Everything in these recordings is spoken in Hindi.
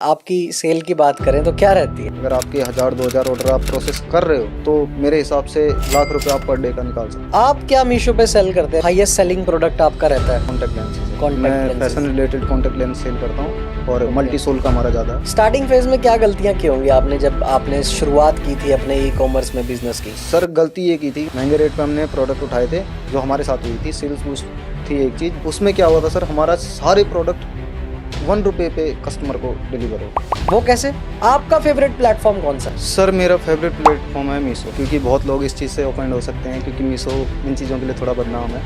आपकी सेल की बात करें तो क्या रहती है? अगर आपके 1000-2000 ऑर्डर आप प्रोसेस कर रहे हो तो मेरे हिसाब से लाख रुपए आप पर डे का निकाल सकते हो। आप क्या मीशो पे सेल करते हैं? हाईएस्ट सेलिंग प्रोडक्ट आपका रहता है? कॉन्टेक्ट लेंसेज, Contact मैं lenses। Fashion related contact lens sale करता हूँ और मल्टी सोल का हमारा ज़्यादा है। स्टार्टिंग फेज में क्या गलतियां की होंगी आपने जब आपने शुरुआत की थी अपने ई कॉमर्स में बिजनेस की? सर गलती ये की थी, महंगे रेट पे हमने प्रोडक्ट उठाए थे। जो हमारे साथ हुई थी सेल्स बूस्ट थी एक चीज़, उसमें क्या हुआ था सर, हमारा सारे प्रोडक्ट 1 रुपये पे कस्टमर को डिलीवर हो। वो कैसे? आपका फेवरेट प्लेटफॉर्म कौन सा? सर मेरा फेवरेट प्लेटफॉर्म है मीशो, क्योंकि बहुत लोग इस चीज़ से ऑफेंड हो सकते हैं क्योंकि मीशो इन चीज़ों के लिए थोड़ा बदनाम है।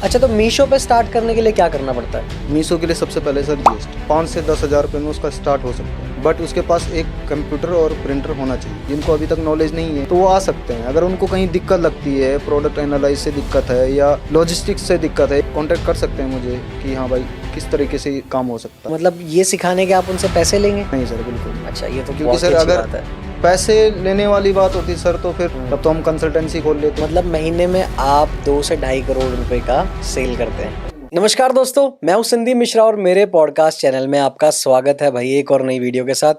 अच्छा, तो मीशो पे स्टार्ट करने के लिए क्या करना पड़ता है? मीशो के लिए सबसे पहले सर जीएसटी 5 से 10 हज़ार रुपये में उसका स्टार्ट हो सकता है, बट उसके पास एक कंप्यूटर और प्रिंटर होना चाहिए। जिनको अभी तक नॉलेज नहीं है तो वो आ सकते हैं। अगर उनको कहीं दिक्कत लगती है, प्रोडक्ट एनालाइज से दिक्कत है या लॉजिस्टिक्स से दिक्कत है, कॉन्टेक्ट कर सकते हैं मुझे कि हाँ भाई किस तरीके से काम हो सकता है। मतलब ये सिखाने के आप उनसे पैसे लेंगे? नहीं सर, बिल्कुल। अच्छा, ये तो क्योंकि बहुत सर अच्छी अगर बात है। पैसे लेने वाली बात होती सर तो फिर तब तो हम कंसल्टेंसी खोल लेते। मतलब महीने में आप 2 से ढाई करोड़ रुपए का सेल करते हैं। नमस्कार दोस्तों, मैं हूं संदीप मिश्रा और मेरे पॉडकास्ट चैनल में आपका स्वागत है भाई एक और नई वीडियो के साथ।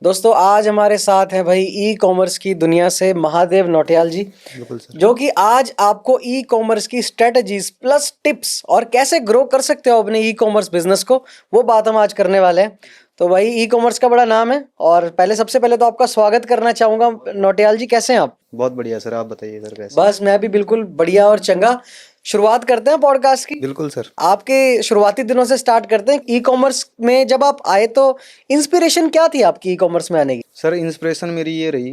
दोस्तों आज हमारे साथ है भाई ई कॉमर्स की दुनिया से महादेव नौटियाल जी, बिल्कुल सर। जो कि आज आपको ई कॉमर्स की स्ट्रेटजीज प्लस टिप्स और कैसे ग्रो कर सकते हो अपने ई कॉमर्स बिजनेस को, वो बात हम आज करने वाले हैं। तो भाई ई कॉमर्स का बड़ा नाम है और सबसे पहले तो आपका स्वागत करना चाहूंगा। नौटियाल जी कैसे हैं आप? बहुत बढ़िया सर, आप बताइए सर कैसे? बस मैं भी बिल्कुल बढ़िया और चंगा। शुरुआत करते हैं पॉडकास्ट की। बिल्कुल सर। आपके शुरुआती दिनों से स्टार्ट करते हैं। ई कॉमर्स में जब आप आए तो इंस्पिरेशन क्या थी आपकी ई कॉमर्स में आने की? सर इंस्पिरेशन मेरी ये रही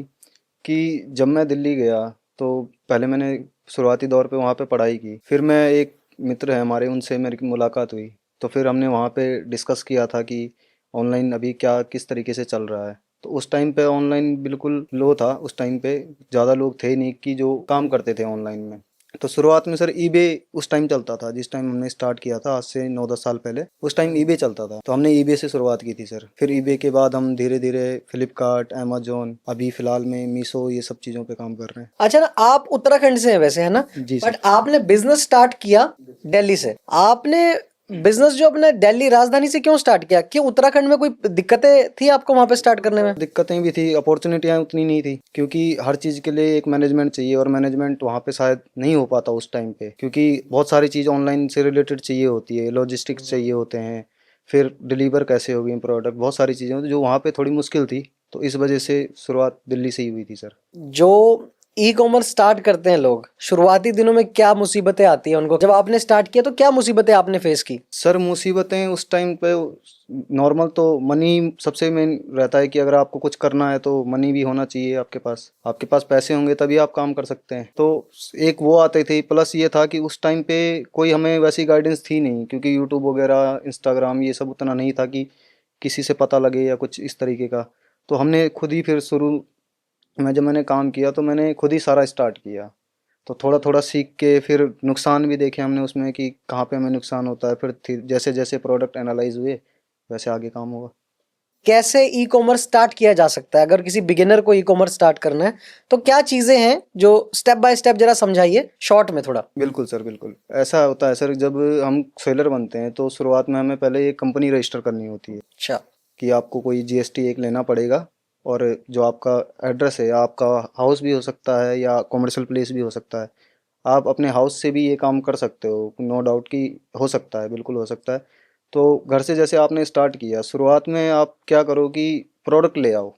कि जब मैं दिल्ली गया तो पहले मैंने शुरुआती दौर पे वहाँ पे पढ़ाई की। फिर मैं एक मित्र है हमारे, उनसे मेरी मुलाकात हुई तो फिर हमने वहाँ पे डिस्कस किया था कि ऑनलाइन अभी क्या किस तरीके से चल रहा है। तो उस टाइम पे ऑनलाइन बिल्कुल लो था। उस टाइम पे ज़्यादा लोग थे नहीं कि जो काम करते थे ऑनलाइन में। तो शुरुआत में सर ईबे उस टाइम चलता था, जिस टाइम हमने स्टार्ट किया था आज से 9-10 साल पहले। उस टाइम ईबे चलता था तो हमने ईबे से शुरुआत की थी सर। फिर ईबे के बाद हम धीरे धीरे फ्लिपकार्ट, अमेजोन, अभी फिलहाल में मीशो, ये सब चीज़ों पे काम कर रहे हैं। अच्छा ना, आप उत्तराखंड से हैं वैसे, है ना? जी बट सर। आपने बिजनेस स्टार्ट किया दिल्ली से। आपने बिजनेस जो अपने दिल्ली राजधानी से क्यों स्टार्ट किया? क्यों उत्तराखंड में कोई दिक्कतें थी आपको वहां पे स्टार्ट करने में? दिक्कतें भी थी, अपॉर्चुनिटियाँ उतनी नहीं थी, क्योंकि हर चीज़ के लिए एक मैनेजमेंट चाहिए और मैनेजमेंट वहाँ पे शायद नहीं हो पाता उस टाइम पे, क्योंकि बहुत सारी चीज़ ऑनलाइन से रिलेटेड चाहिए होती है, लॉजिस्टिक्स चाहिए होते हैं, फिर डिलीवर कैसे होगी प्रोडक्ट, बहुत सारी चीज़ें होती जो वहाँ पे थोड़ी मुश्किल थी। तो इस वजह से शुरुआत दिल्ली से ही हुई थी सर। जो ई कॉमर्स स्टार्ट करते हैं लोग, शुरुआती दिनों में क्या मुसीबतें आती हैं उनको? जब आपने स्टार्ट किया तो क्या मुसीबतें आपने फेस की? सर मुसीबतें उस टाइम पे नॉर्मल तो मनी सबसे मेन रहता है कि अगर आपको कुछ करना है तो मनी भी होना चाहिए आपके पास पैसे होंगे तभी आप काम कर सकते हैं। तो एक वो आते थे, प्लस ये था कि उस टाइम पे कोई हमें वैसी गाइडेंस थी नहीं, क्योंकि यूट्यूब वगैरह, इंस्टाग्राम, ये सब उतना नहीं था कि किसी से पता लगे या कुछ इस तरीके का। तो हमने खुद ही फिर शुरू में जब मैंने काम किया तो मैंने खुद ही सारा स्टार्ट किया। तो थोड़ा थोड़ा सीख के फिर नुकसान भी देखे हमने उसमें कि कहाँ पे हमें नुकसान होता है। फिर जैसे जैसे प्रोडक्ट एनालाइज हुए वैसे आगे काम होगा। कैसे ई कॉमर्स स्टार्ट किया जा सकता है? अगर किसी बिगिनर को ई कॉमर्स स्टार्ट करना है तो क्या चीजें हैं जो स्टेप बाय स्टेप जरा समझाइए शॉर्ट में थोड़ा। बिल्कुल सर, बिल्कुल। ऐसा होता है सर, जब हम सेलर बनते हैं तो शुरुआत में हमें पहले एक कंपनी रजिस्टर करनी होती है अच्छा। कि आपको कोई जीएसटी एक लेना पड़ेगा। और जो आपका एड्रेस है, आपका हाउस भी हो सकता है या कॉमर्शियल प्लेस भी हो सकता है, आप अपने हाउस से भी ये काम कर सकते हो, नो डाउट कि हो सकता है, बिल्कुल हो सकता है। तो घर से जैसे आपने स्टार्ट किया, शुरुआत में आप क्या करो कि प्रोडक्ट ले आओ।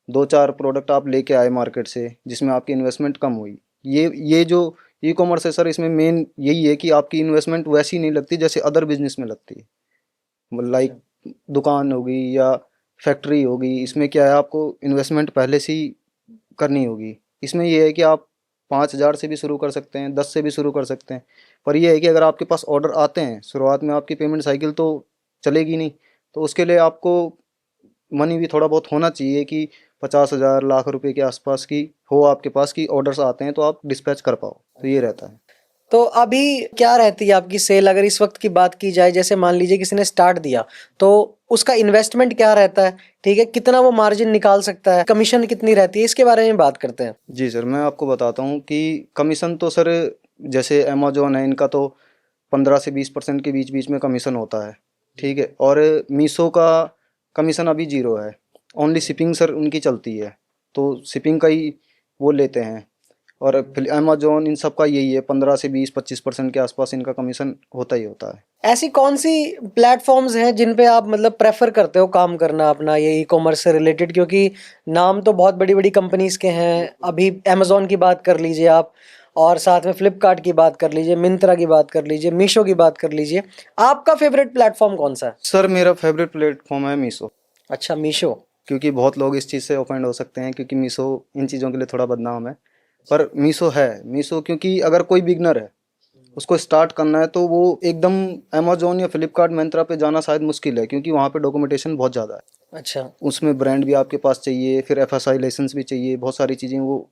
2-4 प्रोडक्ट आप लेके आए मार्केट से जिसमें आपकी इन्वेस्टमेंट कम हुई। ये जो ई कॉमर्स है सर, इसमें मेन यही है कि आपकी इन्वेस्टमेंट वैसी नहीं लगती जैसे अदर बिजनेस में लगती है। लाइक दुकान होगी या फैक्ट्री होगी, इसमें क्या है, आपको इन्वेस्टमेंट पहले से ही करनी होगी। इसमें ये है कि आप 5,000 से भी शुरू कर सकते हैं, 10 से भी शुरू कर सकते हैं। पर ये है कि अगर आपके पास ऑर्डर आते हैं, शुरुआत में आपकी पेमेंट साइकिल तो चलेगी नहीं। तो उसके लिए आपको मनी भी थोड़ा बहुत होना चाहिए कि 50,000 लाख रुपए के आसपास की हो आपके पास, की ऑर्डर्स आते हैं तो आप डिस्पैच कर पाओ। तो ये रहता है। तो अभी क्या रहती है आपकी सेल? अगर इस वक्त की बात की जाए, जैसे मान लीजिए किसी ने स्टार्ट दिया तो उसका इन्वेस्टमेंट क्या रहता है? ठीक है, कितना वो मार्जिन निकाल सकता है, कमीशन कितनी रहती है, इसके बारे में बात करते हैं। जी सर, मैं आपको बताता हूँ कि कमीशन तो सर, जैसे अमेजोन है, इनका तो 15 से 20% के बीच बीच में कमीशन होता है। ठीक है। और मीशो का कमीशन अभी 0 है। ओनली शिपिंग सर उनकी चलती है, तो शिपिंग का ही वो लेते हैं। और फिर अमेजोन इन सब का यही है, 15 से 20-25% के आसपास इनका कमीशन होता ही होता है। ऐसी कौन सी प्लेटफॉर्म्स हैं जिन पे आप मतलब प्रेफर करते हो काम करना अपना, ये ई कॉमर्स से रिलेटेड? क्योंकि नाम तो बहुत बड़ी बड़ी कंपनीज के हैं। अभी अमेजोन की बात कर लीजिए आप, और साथ में फ्लिपकार्ट की बात कर लीजिए, मिंत्रा की बात कर लीजिए, मीशो की बात कर लीजिए। आपका फेवरेट प्लेटफॉर्म कौन सा है? सर मेरा फेवरेट प्लेटफॉर्म है मीशो, अच्छा, मीशो। क्योंकि बहुत लोग इस चीज़ से ऑफेंड हो सकते हैं, क्योंकि मीशो इन चीज़ों के लिए थोड़ा बदनाम है। पर मीशो है, मीशो क्योंकि अगर कोई बिगनर है, उसको स्टार्ट करना है, तो वो एकदम अमेजोन या फ्लिपकार्ट मिंत्रा पे जाना शायद मुश्किल है, क्योंकि वहाँ पे डॉक्यूमेंटेशन बहुत ज़्यादा है। अच्छा। उसमें ब्रांड भी आपके पास चाहिए, फिर एफएसआई लाइसेंस भी चाहिए, बहुत सारी चीज़ें वो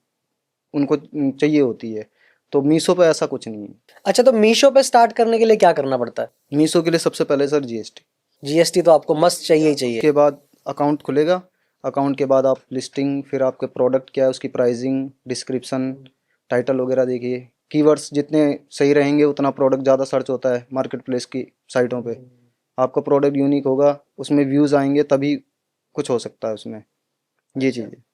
उनको चाहिए होती है। तो मीशो पे ऐसा कुछ नहीं है। अच्छा, तो मीशो पे स्टार्ट करने के लिए क्या करना पड़ता है? मीशो के लिए सबसे पहले सर जीएसटी, जीएसटी तो आपको मस्ट चाहिए ही चाहिए। के बाद अकाउंट खुलेगा। अकाउंट के बाद आप लिस्टिंग, फिर आपके प्रोडक्ट क्या है, उसकी प्राइसिंग, डिस्क्रिप्शन, टाइटल वगैरह देखिए। कीवर्ड्स जितने सही रहेंगे उतना प्रोडक्ट ज़्यादा सर्च होता है मार्केट प्लेस की साइटों पे। आपका प्रोडक्ट यूनिक होगा, उसमें व्यूज़ आएंगे, तभी कुछ हो सकता है उसमें, ये चीज़ है।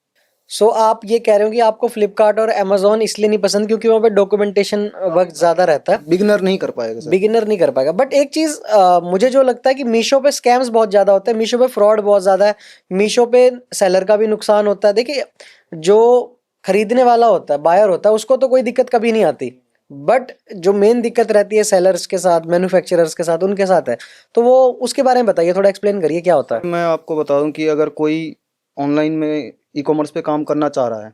सो आप ये कह रहे हो कि आपको फ्लिपकार्ट और अमेजोन इसलिए नहीं पसंद क्योंकि वहाँ पे डॉक्यूमेंटेशन वर्क ज़्यादा रहता है, बिगनर नहीं कर पाएगा सर। बिगिनर नहीं कर पाएगा। बट एक चीज़ मुझे जो लगता है कि मीशो पे स्कैम्स बहुत ज़्यादा होते हैं, मीशो पे फ्रॉड बहुत ज़्यादा है, मीशो पे सेलर का भी नुकसान होता है। देखिए, जो खरीदने वाला होता है, बायर होता है, उसको तो कोई दिक्कत कभी नहीं आती, बट जो मेन दिक्कत रहती है सेलर्स के साथ, मैन्युफैक्चरर्स के साथ, उनके साथ है। तो वो उसके बारे में बताइए, थोड़ा एक्सप्लेन करिए क्या होता है। मैं आपको बता दूं कि अगर कोई ऑनलाइन में ई कॉमर्स पे काम करना चाह रहा है,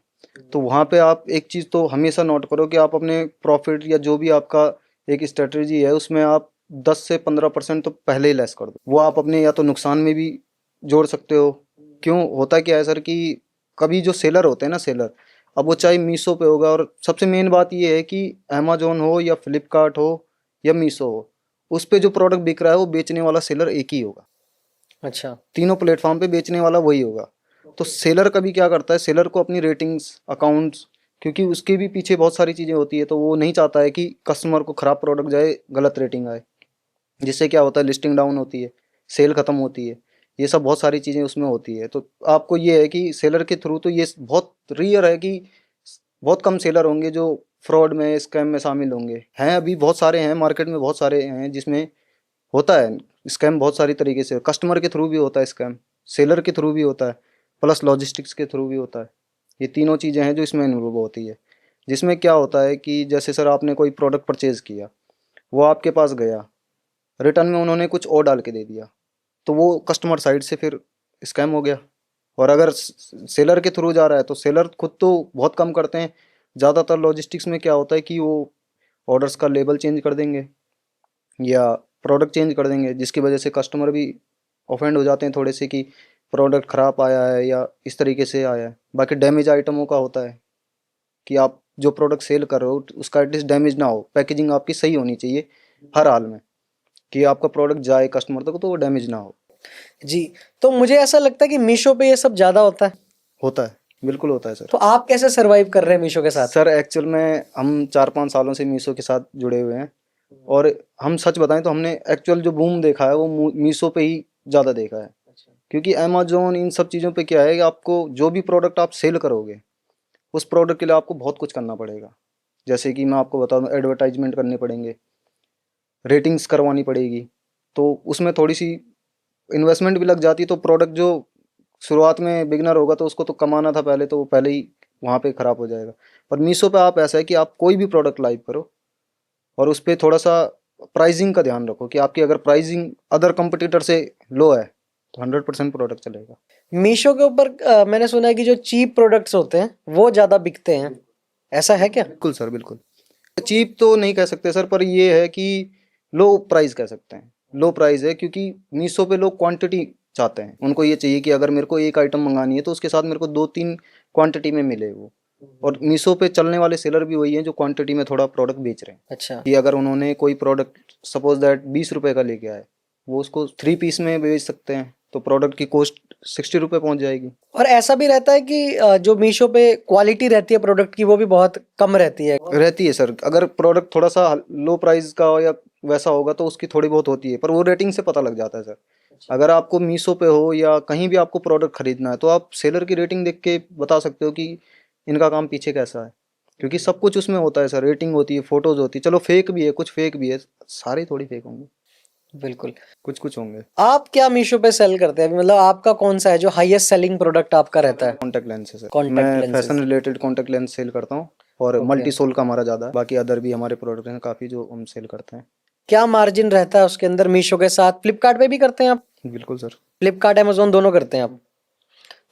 तो वहाँ पे आप एक चीज़ तो हमेशा नोट करो कि आप अपने प्रॉफिट या जो भी आपका एक स्ट्रेटजी है, उसमें आप 10 से 15% तो पहले ही लेस कर दो। वो आप अपने या तो नुकसान में भी जोड़ सकते हो। क्यों होता क्या है सर कि कभी जो सेलर होते हैं ना, सेलर, अब वो चाहे मीशो पे होगा, और सबसे मेन बात ये है कि अमेजोन हो या फ्लिपकार्ट हो या मीशो हो, उस पे जो प्रोडक्ट बिक रहा है वो बेचने वाला सेलर एक ही होगा। अच्छा। तीनों प्लेटफॉर्म पे बेचने वाला वही होगा। तो सेलर कभी क्या करता है, सेलर को अपनी रेटिंग्स, अकाउंट्स, क्योंकि उसके भी पीछे बहुत सारी चीज़ें होती है, तो वो नहीं चाहता है कि कस्टमर को ख़राब प्रोडक्ट जाए, गलत रेटिंग आए, जिससे क्या होता है, लिस्टिंग डाउन होती है, सेल ख़त्म होती है, ये सब बहुत सारी चीज़ें उसमें होती है। तो आपको ये है कि सेलर के थ्रू, तो ये बहुत रेयर है कि बहुत कम सेलर होंगे जो फ्रॉड में, स्कैम में शामिल होंगे। हैं अभी बहुत सारे हैं मार्केट में, बहुत सारे हैं जिसमें होता है स्कैम बहुत सारी तरीके से। कस्टमर के थ्रू भी होता है स्कैम, सेलर के थ्रू भी होता है, प्लस लॉजिस्टिक्स के थ्रू भी होता है। ये तीनों चीज़ें हैं जो इसमें इन्वॉल्व होती है। जिसमें क्या होता है कि जैसे सर आपने कोई प्रोडक्ट परचेज़ किया, वो आपके पास गया, रिटर्न में उन्होंने कुछ और डाल के दे दिया, तो वो कस्टमर साइड से फिर स्कैम हो गया। और अगर सेलर के थ्रू जा रहा है, तो सेलर खुद तो बहुत कम करते हैं। ज़्यादातर लॉजिस्टिक्स में क्या होता है कि वो ऑर्डर्स का लेबल चेंज कर देंगे या प्रोडक्ट चेंज कर देंगे, जिसकी वजह से कस्टमर भी ऑफेंड हो जाते हैं थोड़े से कि प्रोडक्ट ख़राब आया है या इस तरीके से आया है। बाकी डैमेज आइटमों का होता है कि आप जो प्रोडक्ट सेल कर रहे हो उसका एटलीस्ट डैमेज ना हो, पैकेजिंग आपकी सही होनी चाहिए हर हाल में, कि आपका प्रोडक्ट जाए कस्टमर तक तो वो डैमेज ना हो। जी। तो मुझे ऐसा लगता है कि मीशो पे ये सब ज़्यादा होता है। होता है, बिल्कुल होता है सर। तो आप कैसे सरवाइव कर रहे हैं मीशो के साथ? सर एक्चुअल में हम 4-5 सालों से मीशो के साथ जुड़े हुए हैं, और हम सच बताएं तो हमने एक्चुअल जो बूम देखा है वो मीशो पे ही ज़्यादा देखा है। क्योंकि अमेजोन इन सब चीज़ों पे क्या है कि आपको जो भी प्रोडक्ट आप सेल करोगे, उस प्रोडक्ट के लिए आपको बहुत कुछ करना पड़ेगा। जैसे कि मैं आपको बता दूं, एडवर्टाइजमेंट करने पड़ेंगे, रेटिंग्स करवानी पड़ेगी, तो उसमें थोड़ी सी इन्वेस्टमेंट भी लग जाती है। तो प्रोडक्ट जो शुरुआत में बिगनर होगा तो उसको तो कमाना था पहले, तो वो पहले ही वहाँ पे ख़राब हो जाएगा। पर मीशो पे आप ऐसा है कि आप कोई भी प्रोडक्ट लाइव करो, और उस पर थोड़ा सा प्राइसिंग का ध्यान रखो कि आपकी अगर प्राइसिंग अदर कंपटीटर से लो है, तो 100% प्रोडक्ट चलेगा। मीशो के ऊपर मैंने सुना है कि जो चीप प्रोडक्ट्स होते हैं वो ज़्यादा बिकते हैं, ऐसा है क्या? बिल्कुल सर, बिल्कुल। चीप तो नहीं कह सकते सर, पर ये है कि लो प्राइस कह सकते हैं। लो प्राइस है क्योंकि मीशो पे लोग क्वांटिटी चाहते हैं। उनको ये चाहिए कि अगर मेरे को एक आइटम मंगानी है तो उसके साथ मेरे को 2-3 क्वांटिटी में मिले वो। और मीशो पे चलने वाले सेलर भी वही हैं जो क्वांटिटी में थोड़ा प्रोडक्ट बेच रहे हैं। अच्छा। कि अगर उन्होंने कोई प्रोडक्ट सपोज दैट 20 रुपए का लेके आए, वो उसको 3 पीस में बेच सकते हैं, तो प्रोडक्ट की कॉस्ट 60 रुपए पहुंच जाएगी। और ऐसा भी रहता है कि जो मीशो पे क्वालिटी रहती है प्रोडक्ट की वो भी बहुत कम रहती है। रहती है सर, अगर प्रोडक्ट थोड़ा सा लो प्राइस का हो या वैसा होगा तो उसकी थोड़ी बहुत होती है, पर वो रेटिंग से पता लग जाता है सर। अगर आपको मीशो पे हो या कहीं भी आपको प्रोडक्ट खरीदना है तो आप सेलर की रेटिंग देख के बता सकते हो कि इनका काम पीछे कैसा है, क्योंकि सब कुछ उसमें होता है सर। रेटिंग होती है, फोटोज होती है, चलो फेक भी है, कुछ फेक भी है, सारे थोड़ी फेक होंगे, बिल्कुल। कुछ कुछ होंगे। आप क्या मीशो पे सेल करते हैं अभी, मतलब आपका कौन सा है जो हाईएस्ट सेलिंग प्रोडक्ट आपका रहता है? कॉन्टैक्ट लेंस है सर, कॉन्टैक्ट मैं fashion lenses. Related contact lens sale करता हूँ, और ओके। मल्टी सोल का हमारा ज़्यादा है, बाकी अदर भी हमारे प्रोडक्ट हैं काफ़ी जो हम सेल करते हैं। क्या मार्जिन रहता है उसके अंदर मीशो के साथ? फ्लिपकार्ट पे भी करते हैं आप? बिल्कुल सर। फ्लिपकार्ट अमेजोन दोनों करते हैं आप?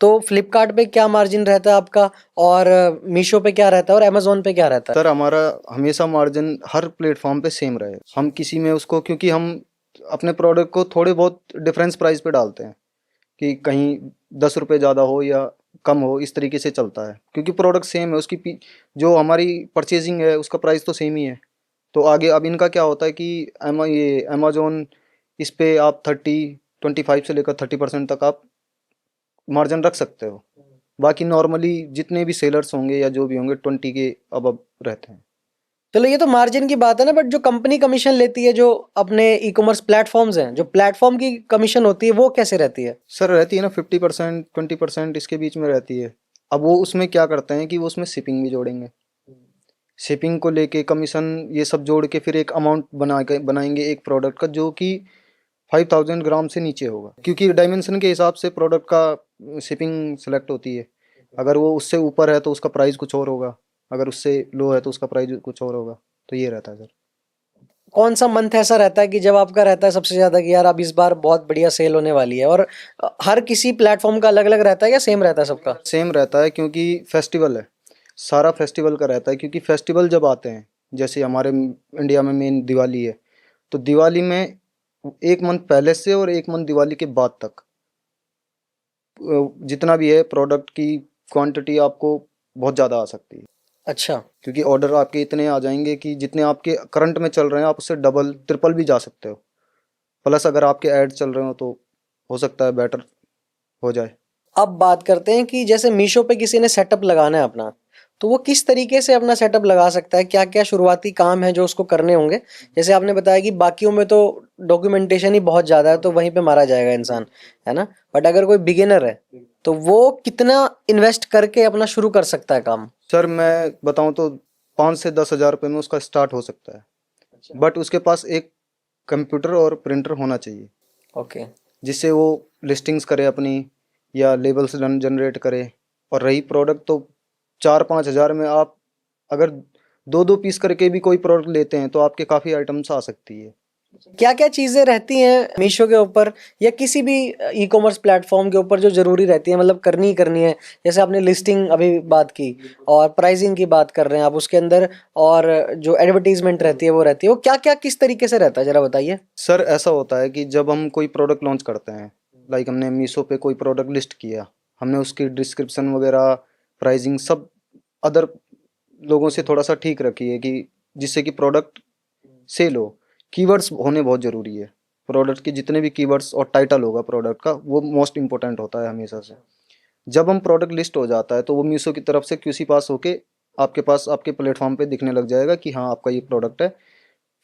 तो फ्लिपकार्ट पे क्या मार्जिन रहता है आपका, और मीशो पे क्या रहता है, और अमेजोन पे क्या रहता है? सर हमारा हमेशा मार्जिन हर प्लेटफॉर्म पे सेम रहे, हम किसी में उसको, क्योंकि हम अपने प्रोडक्ट को थोड़े बहुत डिफरेंस प्राइस पे डालते हैं कि कहीं 10 रुपये ज़्यादा हो या कम हो, इस तरीके से चलता है, क्योंकि प्रोडक्ट सेम है, उसकी जो हमारी परचेजिंग है उसका प्राइस तो सेम ही है। तो आगे अब इनका क्या होता है कि ये अमेजोन, इस पे आप 25 से लेकर 30% तक आप मार्जिन रख सकते हो। बाकी नॉर्मली जितने भी सेलर्स होंगे या जो भी होंगे 20 के अब रहते हैं। चलो ये तो मार्जिन की बात है ना, बट जो कंपनी कमीशन लेती है, जो अपने ई कॉमर्स प्लेटफॉर्म्स हैं, जो प्लेटफॉर्म की कमीशन होती है, वो कैसे रहती है? सर रहती है ना 50% 20% इसके बीच में रहती है। अब वो उसमें क्या करते हैं कि वो उसमें शिपिंग भी जोड़ेंगे, शिपिंग को लेके कमीशन, ये सब जोड़ के फिर एक अमाउंट बना के बनाएंगे एक प्रोडक्ट का, जो कि 5000 ग्राम से नीचे होगा, क्योंकि डायमेंशन के हिसाब से प्रोडक्ट का शिपिंग सेलेक्ट होती है। अगर वो उससे ऊपर है तो उसका प्राइस कुछ और होगा, अगर उससे लो है तो उसका प्राइस कुछ और होगा। तो ये रहता है सर। कौन सा मंथ ऐसा रहता है कि जब आपका रहता है सबसे ज्यादा कि यार अब इस बार बहुत बढ़िया सेल होने वाली है, और हर किसी प्लेटफॉर्म का अलग अलग रहता है या सेम रहता है सबका? सेम रहता है, क्योंकि फेस्टिवल है, सारा फेस्टिवल का रहता है, क्योंकि फेस्टिवल जब आते हैं, जैसे हमारे इंडिया में मेन दिवाली है, तो दिवाली में एक मंथ पहले से और एक मंथ दिवाली के बाद तक जितना भी है प्रोडक्ट की क्वांटिटी आपको बहुत ज़्यादा आ सकती है, अच्छा। क्योंकि ऑर्डर आपके इतने आ जाएंगे कि जितने आपके करंट में चल रहे हैं आप उससे डबल ट्रिपल भी जा सकते हो। प्लस अगर आपके ऐड चल रहे हो तो हो सकता है बेटर हो जाए। अब बात करते हैं कि जैसे मीशो पे किसी ने सेटअप लगाना है अपना, तो वो किस तरीके से अपना सेटअप लगा सकता है? क्या क्या शुरुआती काम है जो उसको करने होंगे? जैसे आपने बताया कि बाकियों में तो डॉक्यूमेंटेशन ही बहुत ज़्यादा है, तो वहीं पे मारा जाएगा इंसान, है ना? बट अगर कोई बिगिनर है तो वो कितना इन्वेस्ट करके अपना शुरू कर सकता है काम? सर मैं बताऊं तो 5 से 10 हज़ार रुपये में उसका स्टार्ट हो सकता है, बट उसके पास एक कंप्यूटर और प्रिंटर होना चाहिए, ओके। जिससे वो लिस्टिंग्स करे अपनी, या लेबल्स जनरेट करे। और रही प्रोडक्ट, तो 4-5 हज़ार में आप अगर दो दो पीस करके भी कोई प्रोडक्ट लेते हैं तो आपके काफ़ी आइटम्स आ सकती है। क्या क्या चीज़ें रहती हैं मीशो के ऊपर या किसी भी ई कॉमर्स प्लेटफॉर्म के ऊपर जो ज़रूरी रहती है, मतलब करनी ही करनी है? जैसे आपने लिस्टिंग अभी बात की, और प्राइसिंग की बात कर रहे हैं आप उसके अंदर, और जो एडवर्टीजमेंट रहती है वो रहती है, वो क्या क्या किस तरीके से रहता है, ज़रा बताइए। सर ऐसा होता है कि जब हम कोई प्रोडक्ट लॉन्च करते हैं, लाइक हमने मीशो पे कोई प्रोडक्ट लिस्ट किया, हमने उसकी डिस्क्रिप्शन वगैरह, प्राइसिंग सब अदर लोगों से थोड़ा सा ठीक रखी है, कि जिससे कि प्रोडक्ट सेल हो। कीवर्ड्स होने बहुत ज़रूरी है, प्रोडक्ट के जितने भी कीवर्ड्स और टाइटल होगा प्रोडक्ट का, वो मोस्ट इंपॉर्टेंट होता है हमेशा से। जब हम प्रोडक्ट लिस्ट हो जाता है तो वो मीशो की तरफ से क्यूसी पास होके आपके पास आपके प्लेटफॉर्म पे दिखने लग जाएगा कि हाँ आपका ये प्रोडक्ट है।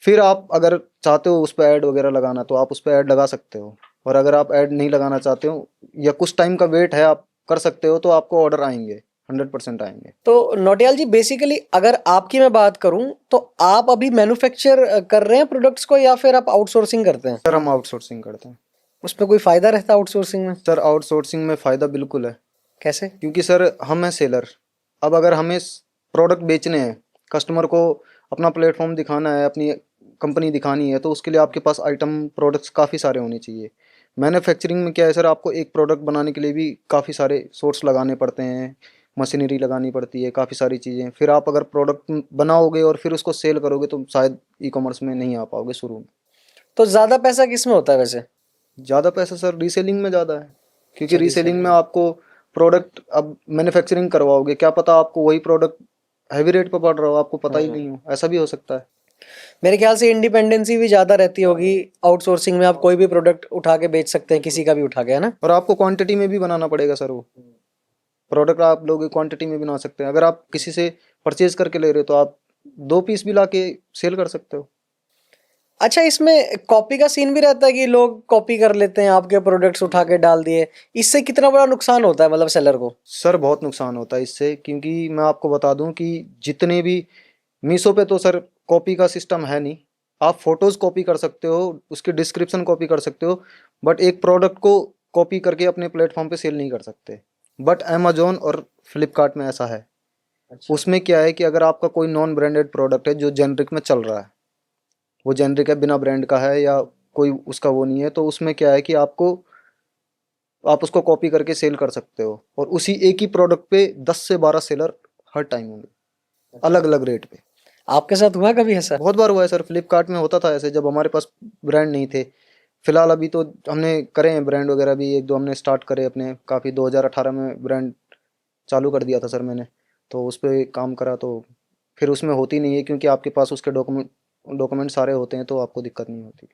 फिर आप अगर चाहते हो उस पर ऐड वगैरह लगाना तो आप उस पर ऐड लगा सकते हो, और अगर आप ऐड नहीं लगाना चाहते हो या कुछ टाइम का वेट है आप कर सकते हो, तो आपको ऑर्डर आएंगे, 100% आएंगे। तो नौटियाल जी, बेसिकली अगर आपकी मैं बात करूं तो आप अभी मैन्युफैक्चर कर रहे हैं प्रोडक्ट्स को, या फिर आप आउटसोर्सिंग करते हैं? सर हम आउटसोर्सिंग करते हैं। उसमें कोई फ़ायदा रहता है आउटसोर्सिंग में? सर आउटसोर्सिंग में फ़ायदा बिल्कुल है, कैसे? क्योंकि सर हम हैं सेलर। अब अगर हमें प्रोडक्ट बेचने हैं, कस्टमर को अपना प्लेटफॉर्म दिखाना है, अपनी कंपनी दिखानी है, तो उसके लिए आपके पास आइटम प्रोडक्ट्स काफ़ी सारे होने चाहिए। मैन्युफैक्चरिंग में क्या है सर, आपको एक प्रोडक्ट बनाने के लिए भी काफ़ी सारे सोर्स लगाने पड़ते हैं, मशीनरी लगानी पड़ती है, काफ़ी सारी चीज़ें। फिर आप अगर प्रोडक्ट बनाओगे और फिर उसको सेल करोगे तो शायद ई कॉमर्स में नहीं आ पाओगे शुरू में। तो ज़्यादा पैसा किस में होता है वैसे? ज़्यादा पैसा सर रीसेलिंग में ज़्यादा है, क्योंकि अच्छा, रीसेलिंग में रीसेलिंग। आपको प्रोडक्ट, अब मैन्युफैक्चरिंग करवाओगे, क्या पता आपको वही प्रोडक्ट हैवी रेट पर पड़ रहा हो, आपको पता ही नहीं हो, ऐसा भी हो सकता है। मेरे ख्याल से इंडिपेंडेंसी भी ज़्यादा रहती होगी आउटसोर्सिंग में, आप कोई भी प्रोडक्ट उठा के बेच सकते हैं, किसी का भी उठा के, है ना? और आपको क्वांटिटी में भी बनाना पड़ेगा सर, वो प्रोडक्ट आप लोग क्वांटिटी में भी बना सकते हैं। अगर आप किसी से परचेज करके ले रहे हो तो आप 2 पीस भी ला के सेल कर सकते हो। अच्छा, इसमें कॉपी का सीन भी रहता है कि लोग कॉपी कर लेते हैं, आपके प्रोडक्ट्स उठा के डाल दिए, इससे कितना बड़ा नुकसान होता है मतलब सेलर को? सर बहुत नुकसान होता है इससे, क्योंकि मैं आपको बता दूं कि जितने भी मीशो पे तो सर कॉपी का सिस्टम है नहीं। आप फोटोज़ कॉपी कर सकते हो, उसकी डिस्क्रिप्शन कॉपी कर सकते हो, बट एक प्रोडक्ट को कॉपी करके अपने प्लेटफॉर्म पे सेल नहीं कर सकते। बट अमेजोन और फ्लिपकार्ट में ऐसा है। अच्छा। उसमें क्या है कि अगर आपका कोई नॉन ब्रांडेड प्रोडक्ट है जो जेनरिक में चल रहा है, वो जेनरिक है, बिना ब्रांड का है या कोई उसका वो नहीं है, तो उसमें क्या है कि आप उसको कॉपी करके सेल कर सकते हो, और उसी एक ही प्रोडक्ट पे 10 से 12 सेलर हर टाइम होंगे, अलग अलग रेट पे। आपके साथ हुआ कभी ऐसा? बहुत बार हुआ है सर, फ्लिपकार्ट में होता था ऐसे, जब हमारे पास ब्रांड नहीं थे। फिलहाल अभी तो हमने करे हैं ब्रांड वगैरह भी, एक दो हमने स्टार्ट करे अपने, काफ़ी 2018 में ब्रांड चालू कर दिया था सर मैंने। तो उस पर काम करा, तो फिर उसमें होती नहीं है, क्योंकि आपके पास उसके डॉक्यूमेंट सारे होते हैं, तो आपको दिक्कत नहीं होती।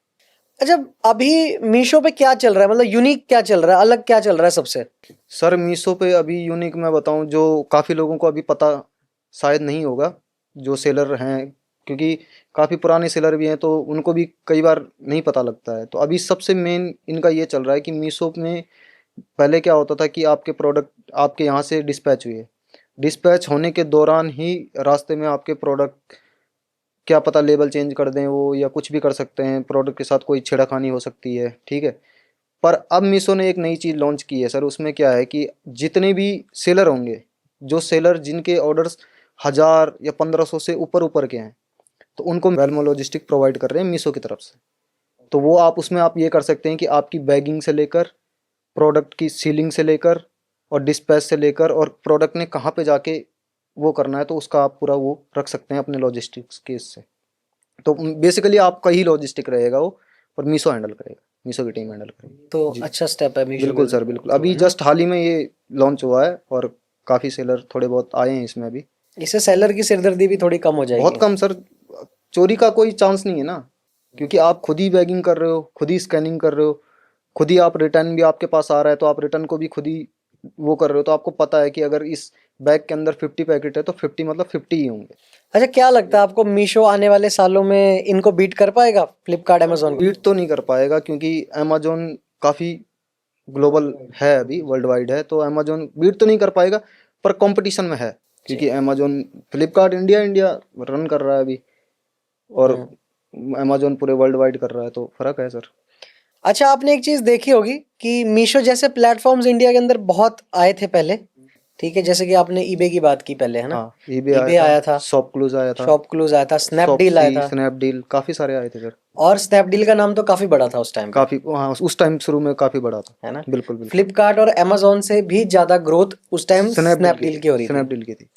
अच्छा, अभी मीशो पे क्या चल रहा है, मतलब यूनिक क्या चल रहा है, अलग क्या चल रहा है सबसे? सर मीशो पे अभी यूनिक मैं बताऊं, जो काफ़ी लोगों को अभी पता शायद नहीं होगा, जो सेलर हैं, क्योंकि काफ़ी पुराने सेलर भी हैं, तो उनको भी कई बार नहीं पता लगता है। तो अभी सबसे मेन इनका ये चल रहा है कि मीशो में पहले क्या होता था कि आपके प्रोडक्ट आपके यहाँ से डिस्पैच हुए, डिस्पैच होने के दौरान ही रास्ते में आपके प्रोडक्ट, क्या पता लेबल चेंज कर दें वो, या कुछ भी कर सकते हैं, प्रोडक्ट के साथ कोई छेड़खानी हो सकती है, ठीक है। पर अब मीशो ने एक नई चीज़ लॉन्च की है सर, उसमें क्या है कि जितने भी सेलर होंगे, जो सेलर जिनके ऑर्डर्स 1000 या 1500 से ऊपर ऊपर के हैं, तो उनको वेलमो लॉजिस्टिक प्रोवाइड कर रहे हैं मीशो की तरफ से। तो वो आप उसमें आप ये कर सकते हैं कि आपकी बैगिंग से लेकर, प्रोडक्ट की सीलिंग से लेकर, और डिस्पैच से लेकर, और प्रोडक्ट ने कहाँ पे जाके वो करना है, तो उसका आप पूरा वो रख सकते हैं अपने लॉजिस्टिक्स के इससे। तो बेसिकली आपका ही लॉजिस्टिक रहेगा वो, और मीशो हैंडल करेगा, मीशो की टीम हैंडल करेगी। तो जी अच्छा स्टेप है मीशो बिल्कुल के सर, बिल्कुल। थ्रू, अभी है ना? जस्ट हाल ही में ये लॉन्च हुआ है, और काफ़ी सेलर थोड़े बहुत आए हैं इसमें अभी। इससे सेलर की सिरदर्दी भी थोड़ी कम हो बहुत जाएगी। कम सर, चोरी का कोई चांस नहीं है ना, क्योंकि आप खुद ही बैगिंग कर रहे हो, खुद ही स्कैनिंग कर रहे हो, खुद ही आप रिटर्न भी आपके पास आ रहा है, तो आप रिटर्न को भी खुद ही वो कर रहे हो, तो आपको पता है कि अगर इस बैग के अंदर 50 पैकेट है तो 50 मतलब 50 ही होंगे। अच्छा, क्या लगता है आपको, मीशो आने वाले सालों में इनको बीट कर पाएगा, फ्लिपकार्ट अमेजोन को? बीट तो नहीं कर पाएगा, क्योंकि अमेजोन काफ़ी ग्लोबल है, अभी वर्ल्ड वाइड है, तो अमेजोन बीट तो नहीं कर पाएगा, पर कंपटीशन में है, क्योंकि Amazon, Flipkart India India run कर रहा है अभी, और हम्म। अमेजोन पूरे वर्ल्ड वाइड कर रहा है, तो फर्क है सर। अच्छा, आपने एक चीज देखी होगी कि मीशो जैसे प्लेटफॉर्म्स इंडिया के अंदर बहुत आए थे पहले, ठीक है, जैसे कि आपने ईबे की बात की पहले, है ना? हाँ, ईबे आया ईबे था, आया था, शॉपक्लूज आया था, शॉपक्लूज आया था, स्नैपडील शॉपसी, आया था। स्नैपडील, काफ़ी सारे आए थे सर। और स्नैपडील का नाम तो काफी बड़ा था उस टाइम पे, काफ़ी, हाँ उस टाइम शुरू में काफ़ी बड़ा था। है ना? बिल्कुल बिल्कुल। फ्लिपकार्ट और अमेजोन से भी ज्यादा ग्रोथ उस टाइम स्नैपडील की स्नैपडील थी, की हो रही थी। स्नैपडील की थी।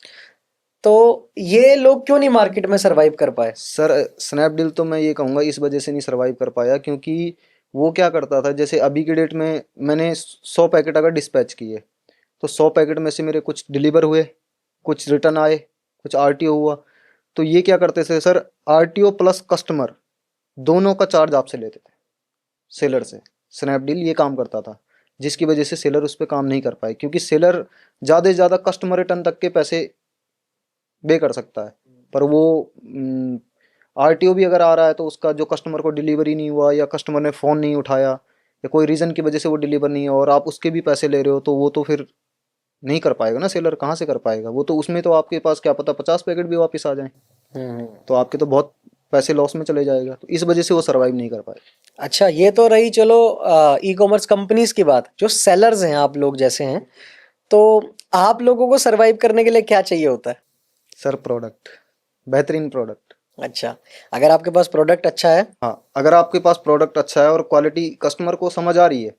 तो ये लोग क्यों नहीं मार्केट में सरवाइव कर पाए? सर स्नैपडील तो मैं ये कहूँगा इस वजह से नहीं सर्वाइव कर पाया, क्योंकि वो क्या करता था, जैसे अभी की डेट में मैंने 100 पैकेट अगर डिस्पैच किए, तो 100 पैकेट में से मेरे कुछ डिलीवर हुए, कुछ रिटर्न आए, कुछ आरटीओ हुआ। तो ये क्या करते थे सर, आरटीओ प्लस कस्टमर दोनों का चार्ज आपसे लेते थे, सेलर से। स्नैपडील ये काम करता था, जिसकी वजह से सेलर उस पर काम नहीं कर पाए, क्योंकि सेलर ज़्यादा से ज़्यादा कस्टमर रिटर्न तक के पैसे पे कर सकता है, पर वो आरटीओ भी अगर आ रहा है, तो उसका जो कस्टमर को डिलीवरी नहीं हुआ, या कस्टमर ने फ़ोन नहीं उठाया, या कोई रीज़न की वजह से वो डिलीवर नहीं हुआ, और आप उसके भी पैसे ले रहे हो, तो वो तो फिर नहीं कर पाएगा ना, सेलर कहाँ से कर पाएगा वो, तो उसमें तो आपके पास क्या पता 50 पैकेट भी वापस आ जाएं, हम्म। तो आपके तो बहुत पैसे लॉस में चले जाएगा, तो इस वजह से वो सर्वाइव नहीं कर पाए। अच्छा, ये तो रही चलो ई कॉमर्स कंपनीज की बात। जो सेलर्स हैं, आप लोग जैसे हैं, तो आप लोगों को सरवाइव करने के लिए क्या चाहिए होता है? सर प्रोडक्ट, बेहतरीन प्रोडक्ट। अच्छा, अगर आपके पास प्रोडक्ट अच्छा है। हाँ, अगर आपके पास प्रोडक्ट अच्छा है और क्वालिटी कस्टमर को समझ आ रही है,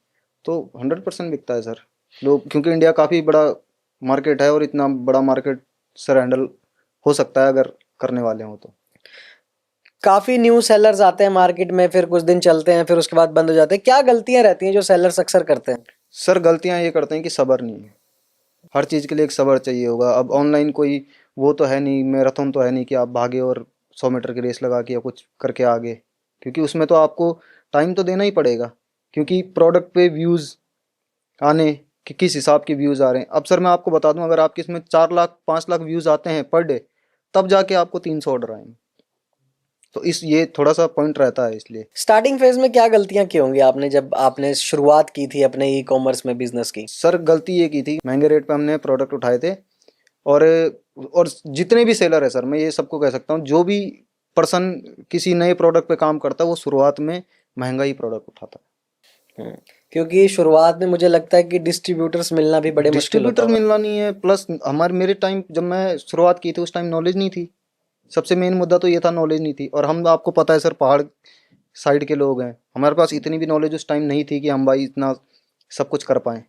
तो 100% बिकता है सर। लोग, क्योंकि इंडिया काफ़ी बड़ा मार्केट है, और इतना बड़ा मार्केट सर हैंडल हो सकता है अगर करने वाले हों तो। काफी न्यू सेलर्स आते हैं मार्केट में, फिर कुछ दिन चलते हैं, फिर उसके बाद बंद हो जाते हैं। क्या गलतियां रहती हैं जो सेलर्स अक्सर करते हैं? सर गलतियाँ ये करते हैं कि सब्र नहीं है, हर चीज़ के लिए एक सब्र चाहिए होगा। अब ऑनलाइन कोई वो तो है नहीं, मैराथन तो है नहीं कि आप भागे और 100 मीटर की रेस लगा के या कुछ करके आगे, क्योंकि उसमें तो आपको टाइम तो देना ही पड़ेगा, क्योंकि प्रोडक्ट पे व्यूज़ आने कि किस हिसाब के व्यूज़ आ रहे हैं। अब सर मैं आपको बता दूं, अगर आपके इसमें 4 लाख 5 लाख व्यूज़ आते हैं पर डे, तब जाके आपको 300 ऑर्डर आएंगे। तो इस ये थोड़ा सा पॉइंट रहता है इसलिए। स्टार्टिंग फेज में क्या गलतियां की होंगी आपने जब आपने शुरुआत की थी अपने ई कॉमर्स में बिजनेस की? सर गलती ये की थी, महंगे रेट पे हमने प्रोडक्ट उठाए थे। और और जितने भी सेलर है सर, मैं ये सबको कह सकता हूँ, जो भी पर्सन किसी नए प्रोडक्ट पे काम करता है वो शुरुआत में महंगा ही प्रोडक्ट उठाता हम्म, क्योंकि शुरुआत में मुझे लगता है कि डिस्ट्रीब्यूटर्स मिलना भी है। बड़े मुश्किल होता डिस्ट्रीब्यूटर होगा। मिलना नहीं है, प्लस हमारे मेरे टाइम जब मैं शुरुआत की थी उस टाइम नॉलेज नहीं थी। सबसे मेन मुद्दा तो ये था, नॉलेज नहीं थी। और हम, आपको पता है सर, पहाड़ साइड के लोग हैं, हमारे पास इतनी भी नॉलेज उस टाइम नहीं थी कि हम भाई इतना सब कुछ कर पाएँ।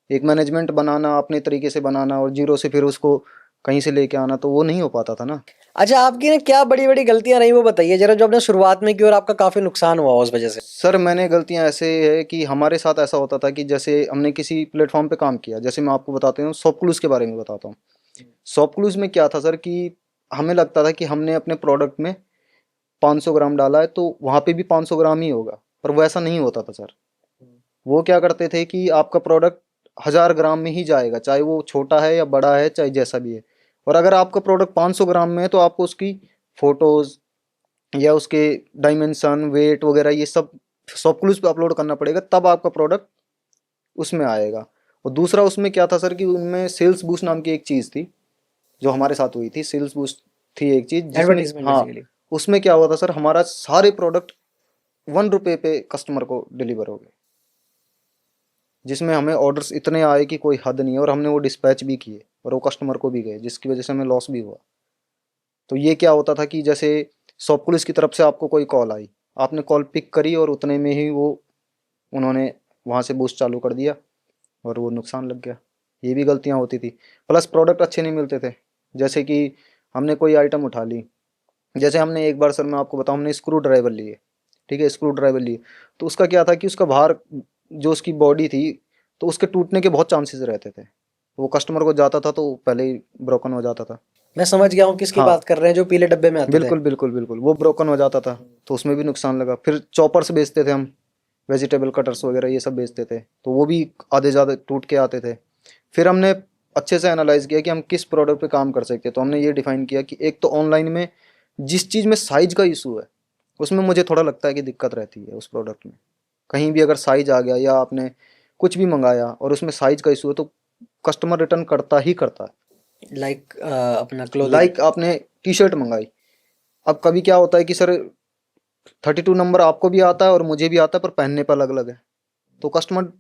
एक मैनेजमेंट बनाना, अपने तरीके से बनाना और जीरो से फिर उसको कहीं से लेके आना, तो वो नहीं हो पाता था ना। अच्छा, आपकी ना क्या बड़ी बड़ी गलतियां रही वो बताइए जरा, जो आपने शुरुआत में की और आपका काफी नुकसान हुआ उस वजह से। सर मैंने गलतियां ऐसे है कि हमारे साथ ऐसा होता था कि जैसे हमने किसी प्लेटफॉर्म पे काम किया, जैसे मैं आपको बताता हूँ शॉपक्लूज के बारे में बताता हूँ। शॉपक्लूज में क्या था सर कि हमें लगता था कि हमने अपने प्रोडक्ट में 500 ग्राम डाला है तो वहाँ पे भी 500 ग्राम ही होगा, पर वो ऐसा नहीं होता था सर। वो क्या करते थे कि आपका प्रोडक्ट 1000 ग्राम में ही जाएगा, चाहे वो छोटा है या बड़ा है, चाहे जैसा भी है। और अगर आपका प्रोडक्ट 500 ग्राम में है तो आपको उसकी फोटोज या उसके डायमेंशन, वेट वगैरह ये सब शॉपक्लूज पे अपलोड करना पड़ेगा, तब आपका प्रोडक्ट उसमें आएगा। और दूसरा उसमें क्या था सर कि उनमें सेल्स बूस्ट नाम की एक चीज़ थी जो हमारे साथ हुई थी। सेल्स बूस्ट थी एक चीज़ जिसमें, एडवर्टीजमेंट हाँ, बेसिकली। उसमें क्या हुआ था सर, हमारा सारे प्रोडक्ट 1 रुपये पे कस्टमर को डिलीवर हो गए, जिसमें हमें ऑर्डर्स इतने आए कि कोई हद नहीं है। और हमने वो डिस्पैच भी किए और वो कस्टमर को भी गए, जिसकी वजह से हमें लॉस भी हुआ। तो ये क्या होता था कि जैसे शॉपक्लूज की तरफ से आपको कोई कॉल आई, आपने कॉल पिक करी और उतने में ही वो उन्होंने वहाँ से बूस्ट चालू कर दिया और वो नुकसान लग गया। ये भी गलतियाँ होती थी। प्लस प्रोडक्ट अच्छे नहीं मिलते थे। जैसे कि हमने कोई आइटम उठा ली, जैसे हमने एक बार सर मैं आपको बताऊँ, हमने स्क्रू ड्राइवर लिए, ठीक है, स्क्रू ड्राइवर लिए। तो उसका क्या था कि उसका बाहर जो उसकी बॉडी थी, तो उसके टूटने के बहुत चांसेस रहते थे। वो कस्टमर को जाता था तो पहले ही ब्रोकन हो जाता था। मैं समझ गया हूँ किसकी हाँ, बात कर रहे हैं, जो पीले डब्बे में आते थे। बिल्कुल बिल्कुल बिल्कुल, वो ब्रोकन हो जाता था, तो उसमें भी नुकसान लगा। फिर चॉपर्स बेचते थे हम, वेजिटेबल कटर्स वगैरह ये सब बेचते थे, तो वो भी आधे ज़्यादा टूट के आते थे। फिर हमने अच्छे से एनालाइज किया कि हम किस प्रोडक्ट पे काम कर सकते हैं, तो हमने ये डिफाइन किया कि एक तो ऑनलाइन में जिस चीज़ में साइज का इशू है, उसमें मुझे थोड़ा लगता है कि दिक्कत रहती है उस प्रोडक्ट में। कहीं भी अगर साइज आ गया या आपने कुछ भी मंगाया और उसमें साइज का इशू है, तो कस्टमर रिटर्न करता ही करता है। लाइक अपना क्लोथिंग। लाइक आपने टी शर्ट मंगाई, अब कभी क्या होता है कि सर 32 नंबर आपको भी आता है और मुझे भी आता है, पर पहनने पर अलग अलग है, तो कस्टमर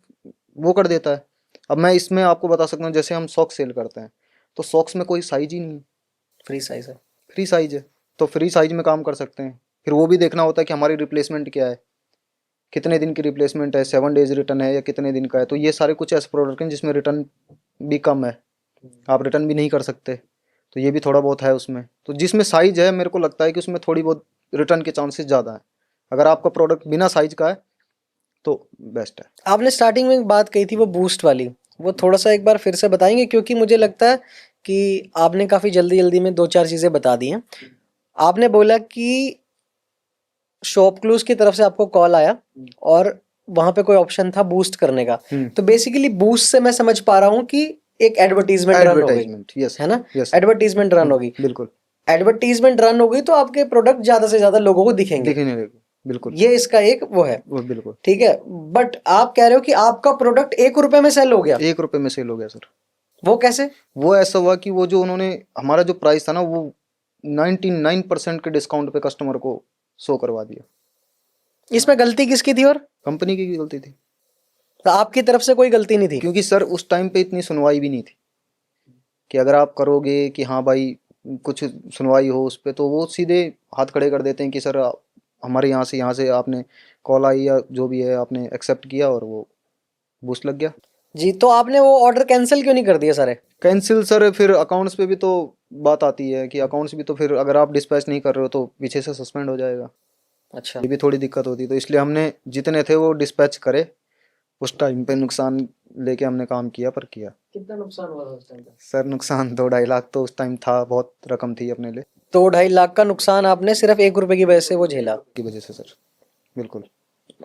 वो कर देता है। अब मैं इसमें आपको बता सकता हूँ, जैसे हम सॉक्स सेल करते हैं, तो सॉक्स में कोई साइज ही नहीं है, फ्री साइज है। फ्री साइज है। तो फ्री साइज में काम कर सकते हैं। फिर वो भी देखना होता है कि हमारी रिप्लेसमेंट क्या है, कितने दिन की रिप्लेसमेंट है, 7 डेज रिटर्न है या कितने दिन का है। तो ये सारे कुछ ऐसे प्रोडक्ट हैं जिसमें रिटर्न भी कम है, आप रिटर्न भी नहीं कर सकते, तो ये भी थोड़ा बहुत है उसमें। तो जिसमें साइज है, मेरे को लगता है कि उसमें थोड़ी बहुत रिटर्न के चांसेस ज़्यादा है। अगर आपका प्रोडक्ट बिना साइज का है तो बेस्ट है। आपने स्टार्टिंग में एक बात कही थी वो बूस्ट वाली, वो थोड़ा सा एक बार फिर से बताएंगे, क्योंकि मुझे लगता है कि आपने काफ़ी जल्दी जल्दी में दो चार चीज़ें बता दी हैं। आपने बोला कि शॉप क्लूज की तरफ से आपको कॉल आया और वहां पे कोई ऑप्शन था बूस्ट करने का। तो बेसिकली बूस्ट से मैं समझ पा रहा हूँ कि एक एडवर्टीजमेंट रन हो गई, एडवर्टाइजमेंट, यस है ना? यस। एडवर्टीजमेंट रन होगी। बिल्कुल, एडवर्टीजमेंट रन हो गई तो आपके प्रोडक्ट ज्यादा से ज्यादा लोगों को दिखेंगे। दिखने लगे, बिल्कुल, ये इसका एक वो है। वो बिल्कुल। ठीक है, बट आप कह रहे हो कि आपका प्रोडक्ट 1 रुपए में सेल हो गया। 1 रुपये में सेल हो गया सर। वो कैसे? वो ऐसा हुआ कि वो जो उन्होंने हमारा जो प्राइस था ना, वो 99% के डिस्काउंट पे कस्टमर को शो करवा दिया। इसमें गलती किसकी थी? और कंपनी की गलती थी, तो आपकी तरफ से कोई गलती नहीं थी? क्योंकि सर उस टाइम पे इतनी सुनवाई भी नहीं थी कि अगर आप करोगे कि हाँ भाई कुछ सुनवाई हो उस पर, तो वो सीधे हाथ खड़े कर देते हैं कि सर हमारे यहाँ से आपने कॉल आई या जो भी है आपने एक्सेप्ट किया और वो बूस्ट लग गया। जी, तो आपने वो ऑर्डर कैंसिल क्यों नहीं कर दिया सारे? कैंसिल सर, फिर अकाउंट्स पे भी तो बात आती है कि अकाउंट्स भी तो, फिर अगर आप डिस्पैच नहीं कर रहे हो तो पीछे से सस्पेंड हो जाएगा। अच्छा। ये भी थोड़ी दिक्कत होती है, तो इसलिए हमने जितने थे वो डिस्पैच करे। उस टाइम पे नुकसान लेके हमने काम किया, पर किया। कितना नुकसान हुआ था उस टाइम पे? सर नुकसान 2-2.5 लाख तो उस टाइम था, बहुत रकम थी अपने लिए। 2-2.5 लाख का नुकसान आपने सिर्फ 1 रुपए की वजह से वो झेला? की वजह से सर, बिल्कुल।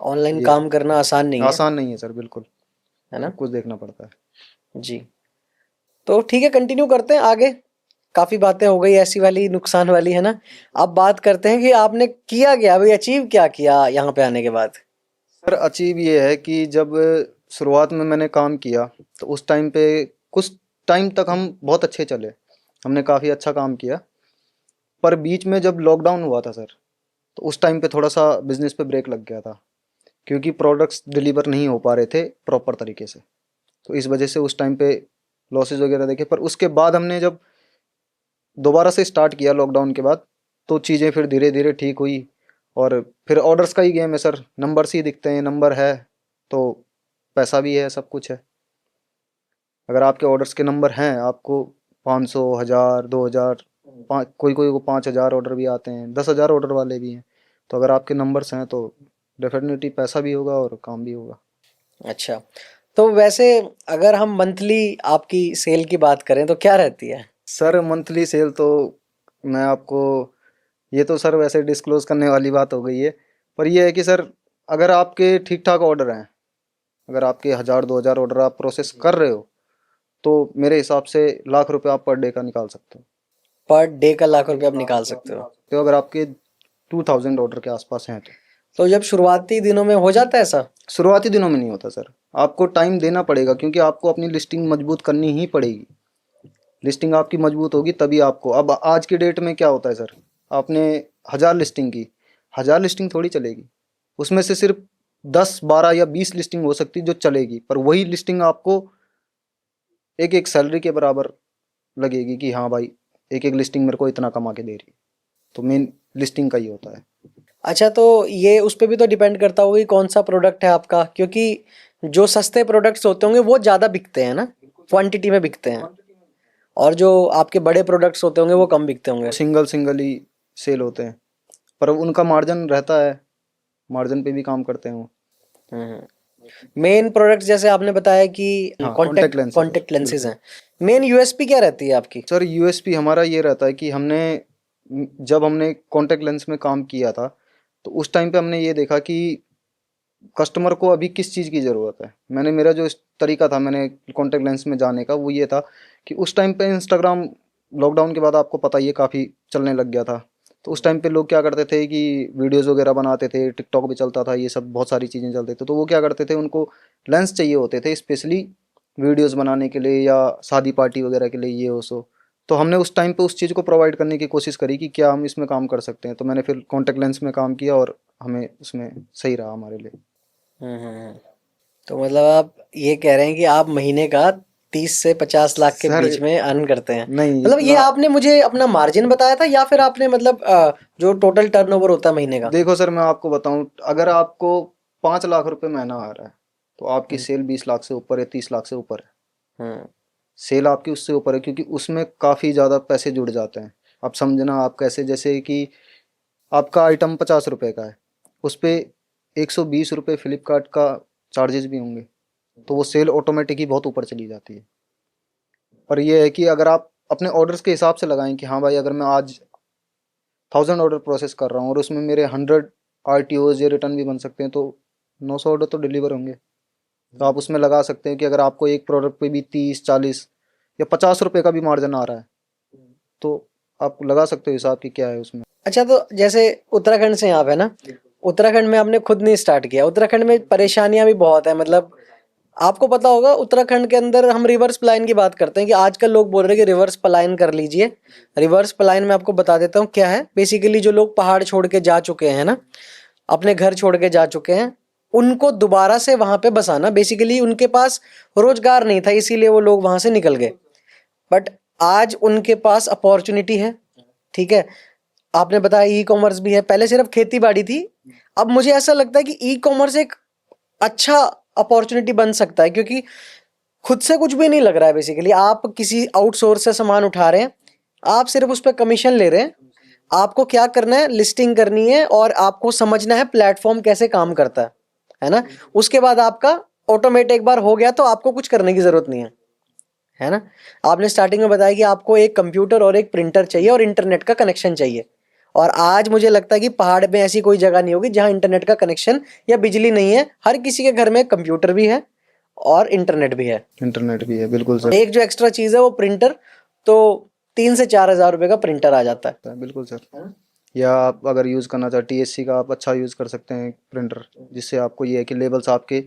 ऑनलाइन ये काम करना आसान नहीं है, आसान नहीं है सर, बिल्कुल, है ना? सब कुछ देखना पड़ता है। जी। तो ठीक है, कंटिन्यू करते हैं आगे। काफी बातें हो गई ऐसी वाली नुकसान वाली, है ना। अब बात करते हैं कि आपने किया क्या, अभी अचीव क्या किया यहाँ पे आने के बाद। सर अचीव ये है कि जब शुरुआत में मैंने काम किया तो उस टाइम पे कुछ टाइम तक हम बहुत अच्छे चले, हमने काफ़ी अच्छा काम किया। पर बीच में जब लॉकडाउन हुआ था सर, तो उस टाइम पे थोड़ा सा बिजनेस पे ब्रेक लग गया था, क्योंकि प्रोडक्ट्स डिलीवर नहीं हो पा रहे थे प्रॉपर तरीके से। तो इस वजह से उस टाइम पे लॉसेज वगैरह देखे। पर उसके बाद हमने जब दोबारा से स्टार्ट किया लॉकडाउन के बाद, तो चीज़ें फिर धीरे धीरे ठीक हुई। और फिर ऑर्डर्स का ही गेम है सर, नंबर्स ही दिखते हैं, नंबर है तो पैसा भी है, सब कुछ है। अगर आपके ऑर्डर्स के नंबर हैं, आपको 500, 1000, 2000, कोई कोई को 5000 ऑर्डर भी आते हैं, 10,000 ऑर्डर वाले भी हैं। तो अगर आपके नंबर्स हैं तो डेफिनेटली पैसा भी होगा और काम भी होगा। अच्छा, तो वैसे अगर हम मंथली आपकी सेल की बात करें तो क्या रहती है। सर मंथली सेल तो मैं आपको, ये तो सर वैसे डिस्क्लोज करने वाली बात हो गई है। पर ये है कि सर अगर आपके ठीक ठाक ऑर्डर हैं, अगर आपके 1000, 2000 ऑर्डर आप प्रोसेस कर रहे हो, तो मेरे हिसाब से लाख रुपए आप पर डे का निकाल सकते हो। पर डे का लाख रुपए आप निकाल सकते हो। तो अगर आपके 2000 ऑर्डर के आसपास हैं तो जब शुरुआती दिनों में हो जाता है ऐसा। शुरुआती दिनों में नहीं होता सर, आपको टाइम देना पड़ेगा, क्योंकि आपको अपनी लिस्टिंग मजबूत करनी ही पड़ेगी। लिस्टिंग आपकी मजबूत होगी तभी आपको, अब आज की डेट में क्या होता है सर, आपने 1000 लिस्टिंग की, 1000 लिस्टिंग थोड़ी चलेगी, उसमें से सिर्फ 10, 12 या 20 लिस्टिंग हो सकती जो चलेगी। पर वही लिस्टिंग आपको एक एक सैलरी के बराबर लगेगी कि हाँ भाई, एक एक लिस्टिंग मेरे को इतना कमा के दे रही है। तो मेन लिस्टिंग का ही होता है। अच्छा, तो ये उस पे भी तो डिपेंड करता होगा कि कौन सा प्रोडक्ट है आपका, क्योंकि जो सस्ते प्रोडक्ट्स होते होंगे वो ज़्यादा बिकते हैं ना, क्वांटिटी में बिकते हैं। और जो आपके बड़े प्रोडक्ट्स होते होंगे वो कम बिकते होंगे। सिंगल सिंगल ही सेल होते हैं, पर उनका मार्जिन रहता है, मार्जिन पे भी काम करते हैं वो। मेन प्रोडक्ट्स जैसे आपने बताया कि हाँ, कॉन्टेक्ट लेंसेज है, कॉन्टेक्ट लेंसेज बिल्कुल। हैं। मेन यूएसपी क्या रहती है आपकी। सर यूएसपी हमारा ये रहता है कि हमने, जब हमने कॉन्टेक्ट लेंस में काम किया था, तो उस टाइम पे हमने ये देखा कि कस्टमर को अभी किस चीज़ की ज़रूरत है। मैंने, मेरा जो इस तरीका था मैंने कॉन्टेक्ट लेंस में जाने का, वो ये था कि उस टाइम पे इंस्टाग्राम लॉकडाउन के बाद आपको पता ही है काफ़ी चलने लग गया था। तो उस टाइम पे लोग क्या करते थे कि वीडियोस वगैरह बनाते थे, टिकटॉक भी चलता था, ये सब बहुत सारी चीज़ें चलते थे। तो वो क्या करते थे, उनको लेंस चाहिए होते थे स्पेशली वीडियोस बनाने के लिए या शादी पार्टी वगैरह के लिए, ये हो सो। तो हमने उस टाइम पे उस चीज़ को प्रोवाइड करने की कोशिश करी कि क्या हम इसमें काम कर सकते हैं। तो मैंने फिर कॉन्टेक्ट लेंस में काम किया और हमें उसमें सही रहा हमारे लिए। हम्म। तो मतलब आप ये कह रहे हैं कि आप महीने का 30 से 50 लाख के सर बीच में अर्न करते हैं। नहीं मतलब ये इतना, आपने मुझे अपना मार्जिन बताया था या फिर आपने मतलब जो टोटल टर्नओवर होता है महीने का। देखो सर मैं आपको बताऊं, अगर आपको 5 लाख रुपए महीना आ रहा है, तो आपकी हम्म। सेल 20 लाख से ऊपर है, 30 लाख से ऊपर है। हम्म। सेल आपकी उससे ऊपर है, क्योंकि उसमें काफ़ी ज़्यादा पैसे जुड़ जाते हैं। आप समझना, आप कैसे, जैसे कि आपका आइटम 50 रुपए का है, उस पर 120 रुपये फ्लिपकार्ट का चार्जेस भी होंगे, तो वो सेल ऑटोमेटिक ही बहुत ऊपर चली जाती है। पर यह है कि अगर आप अपने ऑर्डर्स के हिसाब से लगाएं कि हाँ भाई, अगर मैं आज 1000 ऑर्डर प्रोसेस कर रहा हूँ और उसमें मेरे 100 RTOs या रिटर्न भी बन सकते हैं, तो 900 ऑर्डर तो डिलीवर होंगे। तो आप उसमें लगा सकते हैं कि अगर आपको एक प्रोडक्ट पे भी 30, 40 या 50 रुपए का भी मार्जिन आ रहा है, तो आप लगा सकते हो हिसाब कि क्या है उसमें। अच्छा, तो जैसे उत्तराखंड से आप है ना, उत्तराखंड में आपने खुद नहीं स्टार्ट किया, उत्तराखंड में परेशानियां भी बहुत है। मतलब आपको पता होगा उत्तराखंड के अंदर हम रिवर्स पलायन की बात करते हैं कि आजकल लोग बोल रहे हैं कि रिवर्स पलायन कर लीजिए। रिवर्स पलायन में आपको बता देता हूँ क्या है। बेसिकली जो लोग पहाड़ छोड़ के जा चुके हैं ना, अपने घर छोड़ के जा चुके हैं, उनको दोबारा से वहां पे बसाना। बेसिकली उनके पास रोजगार नहीं था, इसीलिए वो लोग वहां से निकल गए। बट आज उनके पास अपॉर्चुनिटी है। ठीक है, आपने बताया ई कॉमर्स भी है, पहले सिर्फ खेती बाड़ी थी। अब मुझे ऐसा लगता है कि ई कॉमर्स एक अच्छा अपॉर्चुनिटी बन सकता है, क्योंकि खुद से कुछ भी नहीं लग रहा है। बेसिकली आप किसी आउटसोर्स से सामान उठा रहे हैं, आप सिर्फ उस पर कमीशन ले रहे हैं। आपको क्या करना है, लिस्टिंग करनी है और आपको समझना है प्लेटफॉर्म कैसे काम करता है ना। उसके बाद आपका ऑटोमेट एक बार हो गया तो आपको कुछ करने की जरूरत नहीं है ना। आपने स्टार्टिंग में बताया कि आपको एक कंप्यूटर और एक प्रिंटर चाहिए और इंटरनेट का कनेक्शन चाहिए। और आज मुझे लगता है कि पहाड़ में ऐसी कोई जगह नहीं होगी जहां इंटरनेट का कनेक्शन या बिजली नहीं है। हर किसी के घर में कंप्यूटर भी है और इंटरनेट भी है। इंटरनेट भी है, बिल्कुल सर। एक जो एक्स्ट्रा चीज़ है वो प्रिंटर। तो 3 से 4 हज़ार रुपए का प्रिंटर आ जाता है। बिल्कुल सर। या आप अगर यूज़ करना चाहे टीएससी का, आप अच्छा यूज़ कर सकते हैं प्रिंटर, जिससे आपको ये है कि लेबल्स आपके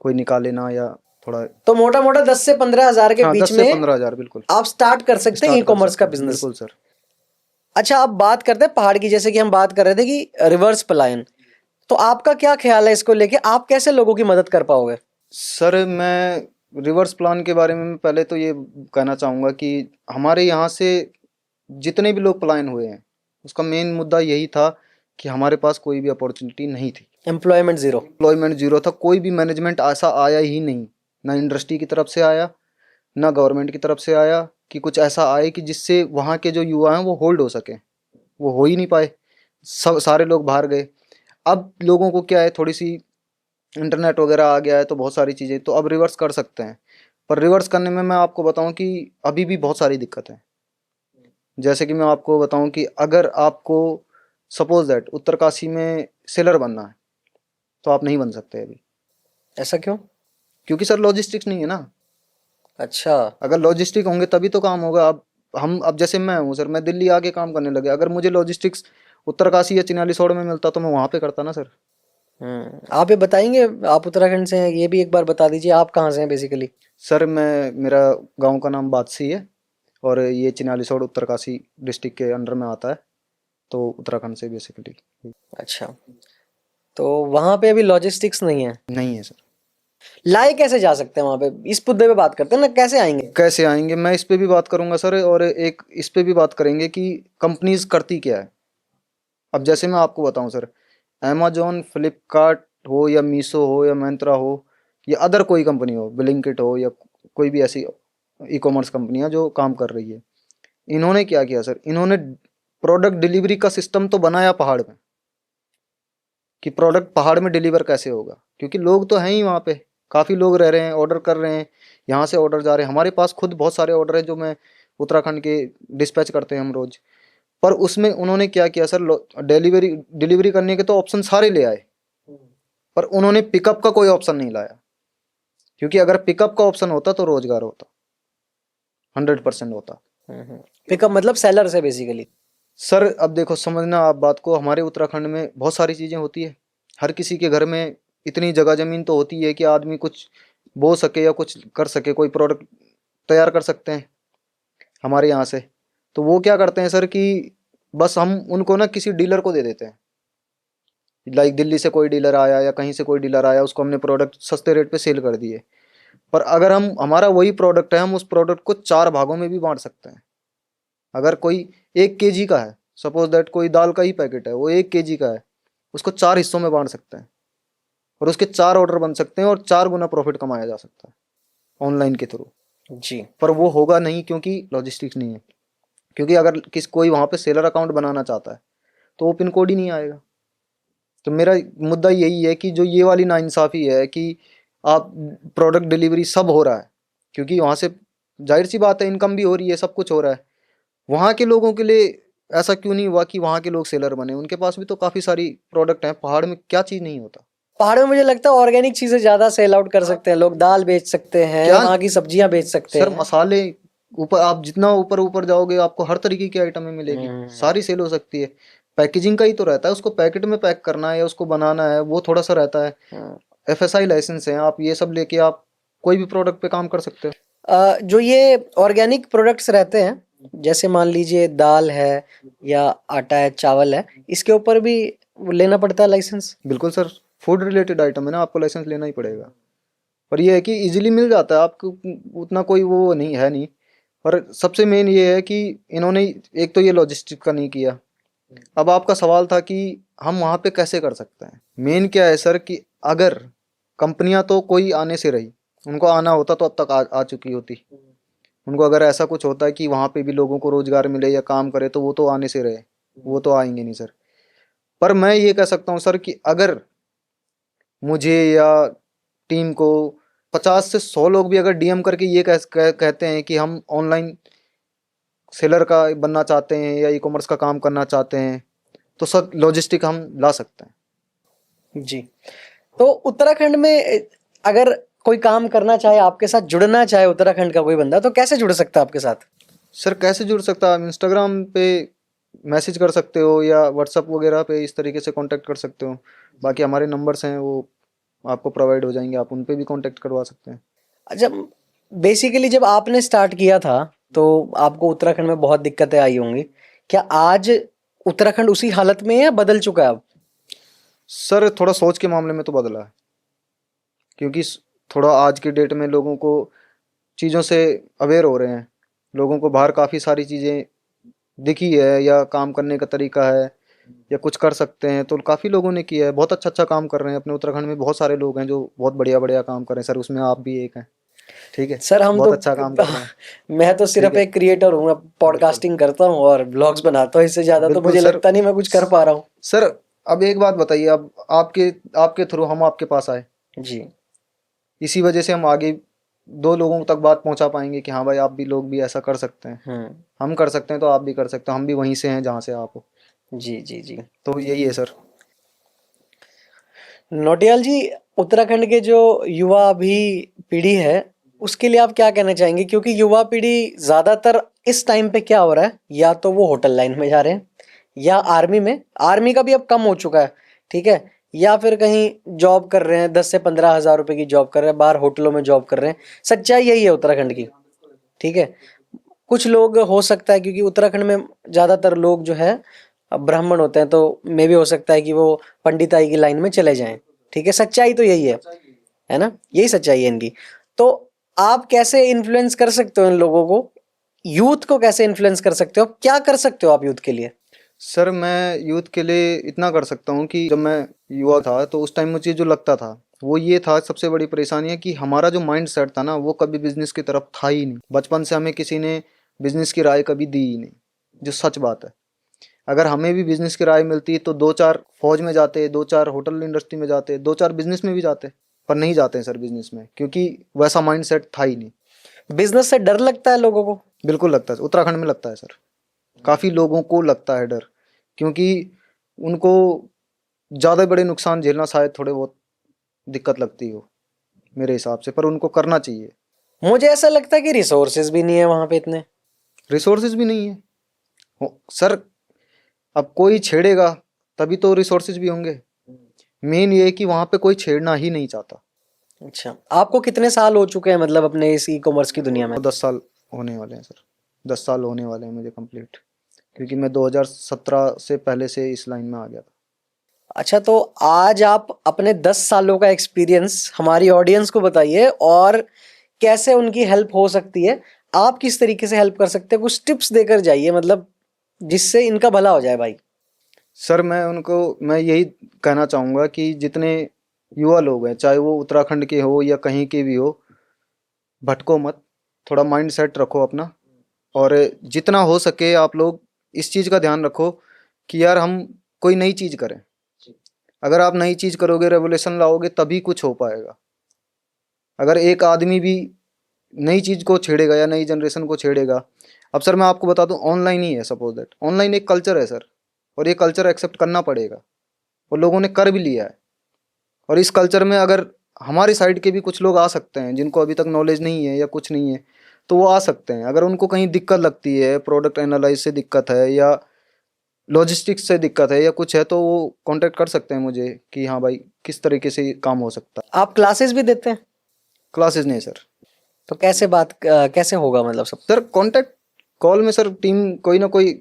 कोई निकाले ना, या थोड़ा। तो मोटा मोटा 10 से 15 हज़ार के हाँ, बीच 10 से 15 हज़ार, में बिल्कुल आप स्टार्ट कर सकते हैं ई स्टार्ट कर कॉमर्स सकते का हैं, बिजनेस। बिल्कुल सर। अच्छा, अब बात करते हैं पहाड़ की, जैसे कि हम बात कर रहे थे कि रिवर्स पलायन, तो आपका क्या ख्याल है इसको लेके, आप कैसे लोगों की मदद कर पाओगे? सर मैं रिवर्स प्लान के बारे में पहले तो ये कहना चाहूँगा कि हमारे यहाँ से जितने भी लोग पलायन हुए हैं, उसका मेन मुद्दा यही था कि हमारे पास कोई भी अपॉर्चुनिटी नहीं थी। Employment zero. एम्प्लॉयमेंट जीरो था, कोई भी मैनेजमेंट ऐसा आया ही नहीं, ना इंडस्ट्री की तरफ से आया, ना गवर्नमेंट की तरफ से आया कि कुछ ऐसा आए कि जिससे वहाँ के जो युवा हैं वो होल्ड हो सके। वो हो ही नहीं पाए, सब सारे लोग बाहर गए। अब लोगों को क्या है, थोड़ी सी इंटरनेट वगैरह आ गया है तो बहुत सारी चीज़ें तो अब रिवर्स कर सकते हैं। पर रिवर्स करने में मैं आपको बताऊं कि अभी भी बहुत सारी दिक्कत है। जैसे कि मैं आपको बताऊं कि अगर आपको सपोज दैट उत्तरकाशी में सेलर बनना है तो आप नहीं बन सकते अभी। ऐसा क्यों? क्योंकि सर लॉजिस्टिक्स नहीं है ना। अच्छा। अगर लॉजिस्टिक होंगे तभी तो काम होगा। अब जैसे मैं हूँ सर, मैं दिल्ली आके काम करने लगे, अगर मुझे लॉजिस्टिक्स उत्तरकाशी या चिन्यालीसौड़ में मिलता तो मैं वहाँ पे करता ना सर। आप ये बताएंगे, आप उत्तराखंड से हैं, ये भी एक बार बता दीजिए, आप कहाँ से हैं बेसिकली? सर मेरा गांव का नाम बादसी है, और ये चिन्यालीसौड़ उत्तरकाशी डिस्ट्रिक्ट के अंडर में आता है, तो उत्तराखंड से बेसिकली। अच्छा, तो वहाँ पे अभी लॉजिस्टिक्स नहीं है। नहीं है सर। लाए कैसे जा सकते हैं वहाँ पे, इस मुद्दे पे बात करते हैं ना, कैसे आएंगे? कैसे आएंगे, मैं इस पे भी बात करूंगा सर, और एक इस पे भी बात करेंगे कि कंपनीज करती क्या है। अब जैसे मैं आपको बताऊं सर, अमेजोन, फ्लिपकार्ट हो या मीशो हो या मिंत्रा हो या अदर कोई कंपनी हो, ब्लिंकिट हो या कोई भी ऐसी ई कॉमर्स कंपनियां जो काम कर रही है, इन्होंने क्या किया सर, इन्होंने प्रोडक्ट डिलीवरी का सिस्टम तो बनाया पहाड़ में, कि प्रोडक्ट पहाड़ में डिलीवर कैसे होगा, क्योंकि लोग तो हैं ही वहाँ पे, काफ़ी लोग रह रहे हैं, ऑर्डर कर रहे हैं, यहाँ से ऑर्डर जा रहे हैं, हमारे पास खुद बहुत सारे ऑर्डर हैं जो मैं उत्तराखंड के डिस्पैच करते हैं हम रोज। पर उसमें उन्होंने क्या किया सर, डिलीवरी डिलीवरी करने के तो ऑप्शन सारे ले आए, पर उन्होंने पिकअप का कोई ऑप्शन नहीं लाया, क्योंकि अगर पिकअप का ऑप्शन होता तो रोजगार होता, 100% होता। पिकअप मतलब सेलर से बेसिकली? सर अब देखो, समझना आप बात को, हमारे उत्तराखंड में बहुत सारी चीज़ें होती है, हर किसी के घर में इतनी जगह ज़मीन तो होती है कि आदमी कुछ बो सके या कुछ कर सके, कोई प्रोडक्ट तैयार कर सकते हैं हमारे यहाँ से। तो वो क्या करते हैं सर कि बस हम उनको ना किसी डीलर को दे देते हैं, लाइक दिल्ली से कोई डीलर आया या कहीं से कोई डीलर आया, उसको हमने प्रोडक्ट सस्ते रेट पे सेल कर दिए। पर अगर हम हमारा वही प्रोडक्ट है, हम उस प्रोडक्ट को 4 भागों में भी बांट सकते हैं। अगर कोई 1 kg का है, सपोज दैट कोई दाल का ही पैकेट है, वो 1 kg का है, उसको 4 हिस्सों में बांट सकते हैं, और उसके 4 ऑर्डर बन सकते हैं, और 4 गुना प्रॉफिट कमाया जा सकता है ऑनलाइन के थ्रू। जी। पर वो होगा नहीं, क्योंकि लॉजिस्टिक्स नहीं है। क्योंकि अगर कोई वहाँ पे सेलर अकाउंट बनाना चाहता है तो वो पिन कोड ही नहीं आएगा। तो मेरा मुद्दा यही है कि जो ये वाली नाइंसाफ़ी है कि आप प्रोडक्ट डिलीवरी सब हो रहा है, क्योंकि वहाँ से जाहिर सी बात है इनकम भी हो रही है, सब कुछ हो रहा है, वहाँ के लोगों के लिए ऐसा क्यों नहीं हुआ कि वहाँ के लोग सेलर बने? उनके पास भी तो काफ़ी सारी प्रोडक्ट हैं, पहाड़ में क्या चीज़ नहीं होता। पहाड़ में मुझे लगता है ऑर्गेनिक चीजें ज्यादा सेल आउट कर सकते हैं लोग, दाल बेच सकते हैं, क्या वहाँ की सब्जियां बेच सकते सर, हैं। मसाले, ऊपर आप जितना ऊपर ऊपर जाओगे आपको हर तरीके की आइटमें मिलेगी, सारी सेल हो सकती है। पैकेजिंग का ही तो रहता है, उसको पैकेट में पैक करना है या उसको बनाना है, वो थोड़ा सा रहता है। एफएसआई लाइसेंस है, आप ये सब लेके आप कोई भी प्रोडक्ट पे काम कर सकते हो। जो ये ऑर्गेनिक प्रोडक्ट्स रहते हैं, जैसे मान लीजिए दाल है या आटा है, चावल है, इसके ऊपर भी लेना पड़ता है लाइसेंस? बिल्कुल सर, फूड रिलेटेड आइटम है ना, आपको लाइसेंस लेना ही पड़ेगा। पर ये है कि इजीली मिल जाता है आपको, उतना कोई वो नहीं है नहीं। पर सबसे मेन ये है कि इन्होंने एक तो ये लॉजिस्टिक का नहीं किया। अब आपका सवाल था कि हम वहाँ पे कैसे कर सकते हैं। मेन क्या है सर कि अगर कंपनियां तो कोई आने से रही, उनको आना होता तो अब तक आ चुकी होती। उनको अगर ऐसा कुछ होता है कि वहाँ पे भी लोगों को रोजगार मिले या काम करे तो वो तो आने से रहे, वो तो आएंगे नहीं सर। पर मैं ये कह सकता हूँ सर कि अगर मुझे या टीम को 50 से 100 लोग भी अगर डीएम करके ये कहते हैं कि हम ऑनलाइन सेलर का बनना चाहते हैं या ई कॉमर्स का काम करना चाहते हैं, तो सर लॉजिस्टिक हम ला सकते हैं। जी। तो उत्तराखंड में अगर कोई काम करना चाहे, आपके साथ जुड़ना चाहे उत्तराखंड का कोई बंदा, तो कैसे जुड़ सकता है आपके साथ? सर कैसे जुड़ सकता है? आप इंस्टाग्राम पे मैसेज कर सकते हो या व्हाट्सअप वगैरह पे इस तरीके से कांटेक्ट कर सकते हो। बाकी हमारे नंबर्स हैं वो आपको प्रोवाइड हो जाएंगे, आप उन पे भी कांटेक्ट करवा सकते हैं। अच्छा, बेसिकली जब आपने स्टार्ट किया था तो आपको उत्तराखंड में बहुत दिक्कतें आई होंगी। क्या आज उत्तराखंड उसी हालत में है या बदल चुका है अब? सर थोड़ा सोच के मामले में तो बदला है, क्योंकि थोड़ा आज के डेट में लोगों को चीज़ों से अवेयर हो रहे हैं। लोगों को बाहर काफ़ी सारी चीज़ें दिखी है, या काम करने का तरीका है, या कुछ कर सकते हैं, तो काफ़ी लोगों ने किया है। बहुत अच्छा अच्छा काम कर रहे हैं। अपने उत्तराखंड में बहुत सारे लोग हैं जो बहुत बढ़िया बढ़िया काम कर रहे हैं सर, उसमें आप भी एक हैं। ठीक है, सर हम तो बहुत अच्छा काम कर रहे हैं। मैं तो ठीक सिर्फ है, एक क्रिएटर हूँ, मैं बिल्कुल पॉडकास्टिंग करता हूँ और ब्लॉग्स बनाता हूँ, इससे ज्यादा तो बिल्कुल मुझे सर। लगता नहीं मैं कुछ कर पा रहा हूँ। सर अब एक बात बताइए, अब आपके आपके थ्रू हम आपके पास आए, जी। इसी वजह से हम आगे दो लोगों तक बात पहुंचा पाएंगे कि हाँ भाई आप भी लोग भी ऐसा कर सकते हैं। हम्म। हम कर सकते हैं तो आप भी कर सकते हो, हम भी वहीं से हैं जहाँ से आप हो। जी जी जी। तो यही है सर। नौटियाल जी, उत्तराखंड के जो युवा अभी पीढ़ी है उसके लिए आप क्या कहना चाहेंगे? क्योंकि युवा पीढ़ी ज्यादातर इस टाइम पे क्या हो रहा है, या तो वो होटल लाइन में जा रहे हैं या आर्मी में, आर्मी का भी अब कम हो चुका है, ठीक है, या फिर कहीं जॉब कर रहे हैं, 10 से 15 हज़ार रुपए की जॉब कर रहे हैं, बाहर होटलों में जॉब कर रहे हैं। सच्चाई यही है उत्तराखंड की, ठीक है। कुछ लोग हो सकता है क्योंकि उत्तराखंड में ज्यादातर लोग जो है ब्राह्मण होते हैं, तो मे भी हो सकता है कि वो पंडिताई की लाइन में चले जाएं, ठीक है। सच्चाई तो यही है ना, यही सच्चाई है इनकी। तो आप कैसे इन्फ्लुएंस कर सकते हो इन लोगों को, यूथ को कैसे इन्फ्लुएंस कर सकते हो, क्या कर सकते हो आप यूथ के लिए? सर मैं यूथ के लिए इतना कर सकता हूँ कि जब मैं युवा था तो उस टाइम मुझे जो लगता था वो ये था, सबसे बड़ी परेशानी है कि हमारा जो माइंड सेट था ना वो कभी बिजनेस की तरफ था ही नहीं। बचपन से हमें किसी ने बिजनेस की राय कभी दी ही नहीं, जो सच बात है। अगर हमें भी बिजनेस की राय मिलती तो दो चार फौज में जाते, दो चार होटल इंडस्ट्री में जाते, दो चार बिजनेस में भी जाते, पर नहीं जाते हैं सर बिजनेस में, क्योंकि वैसा माइंड सेट था ही नहीं। बिजनेस से डर लगता है लोगों को? बिल्कुल लगता है, उत्तराखंड में लगता है सर। काफ़ी लोगों को लगता है डर, क्योंकि उनको ज़्यादा बड़े नुकसान झेलना शायद थोड़े बहुत दिक्कत लगती हो मेरे हिसाब से, पर उनको करना चाहिए। मुझे ऐसा लगता है कि रिसोर्सेज भी नहीं है वहां पे इतने। रिसोर्सेज भी नहीं है सर। अब कोई छेड़ेगा तभी तो रिसोर्सेज भी होंगे। मेन ये है कि वहाँ पे कोई छेड़ना ही नहीं चाहता। अच्छा, आपको कितने साल हो चुके हैं मतलब अपने इस ई कॉमर्स की दुनिया में? तो 10 साल होने वाले हैं सर, 10 साल होने वाले हैं मुझे कंप्लीट, क्योंकि मैं 2017 से पहले से इस लाइन में आ गया था। अच्छा, तो आज आप अपने 10 सालों का एक्सपीरियंस हमारी ऑडियंस को बताइए, और कैसे उनकी हेल्प हो सकती है, आप किस तरीके से हेल्प कर सकते हैं, कुछ टिप्स देकर जाइए, मतलब जिससे इनका भला हो जाए भाई। सर मैं यही कहना चाहूँगा कि जितने युवा लोग हैं, चाहे वो उत्तराखंड के हो या कहीं के भी हो, भटको मत। थोड़ा माइंड सेट रखो अपना, और जितना हो सके आप लोग इस चीज़ का ध्यान रखो कि यार हम कोई नई चीज़ करें। अगर आप नई चीज़ करोगे, रेवोल्यूशन लाओगे, तभी कुछ हो पाएगा। अगर एक आदमी भी नई चीज़ को छेड़ेगा या नई जनरेशन को छेड़ेगा, अब सर मैं आपको बता दूं, ऑनलाइन ही है, सपोज दैट ऑनलाइन एक कल्चर है सर, और ये कल्चर एक्सेप्ट करना पड़ेगा, और लोगों ने कर भी लिया है। और इस कल्चर में अगर हमारी साइड के भी कुछ लोग आ सकते हैं जिनको अभी तक नॉलेज नहीं है या कुछ नहीं है, तो वो आ सकते हैं। अगर उनको कहीं दिक्कत लगती है, प्रोडक्ट एनालाइज से दिक्कत है या लॉजिस्टिक्स से दिक्कत है या कुछ है, तो वो कांटेक्ट कर सकते हैं मुझे कि हाँ भाई किस तरीके से काम हो सकता है। आप क्लासेस भी देते हैं? क्लासेस नहीं सर। तो कैसे कैसे होगा मतलब सब? सर कांटेक्ट कॉल में सर टीम कोई ना कोई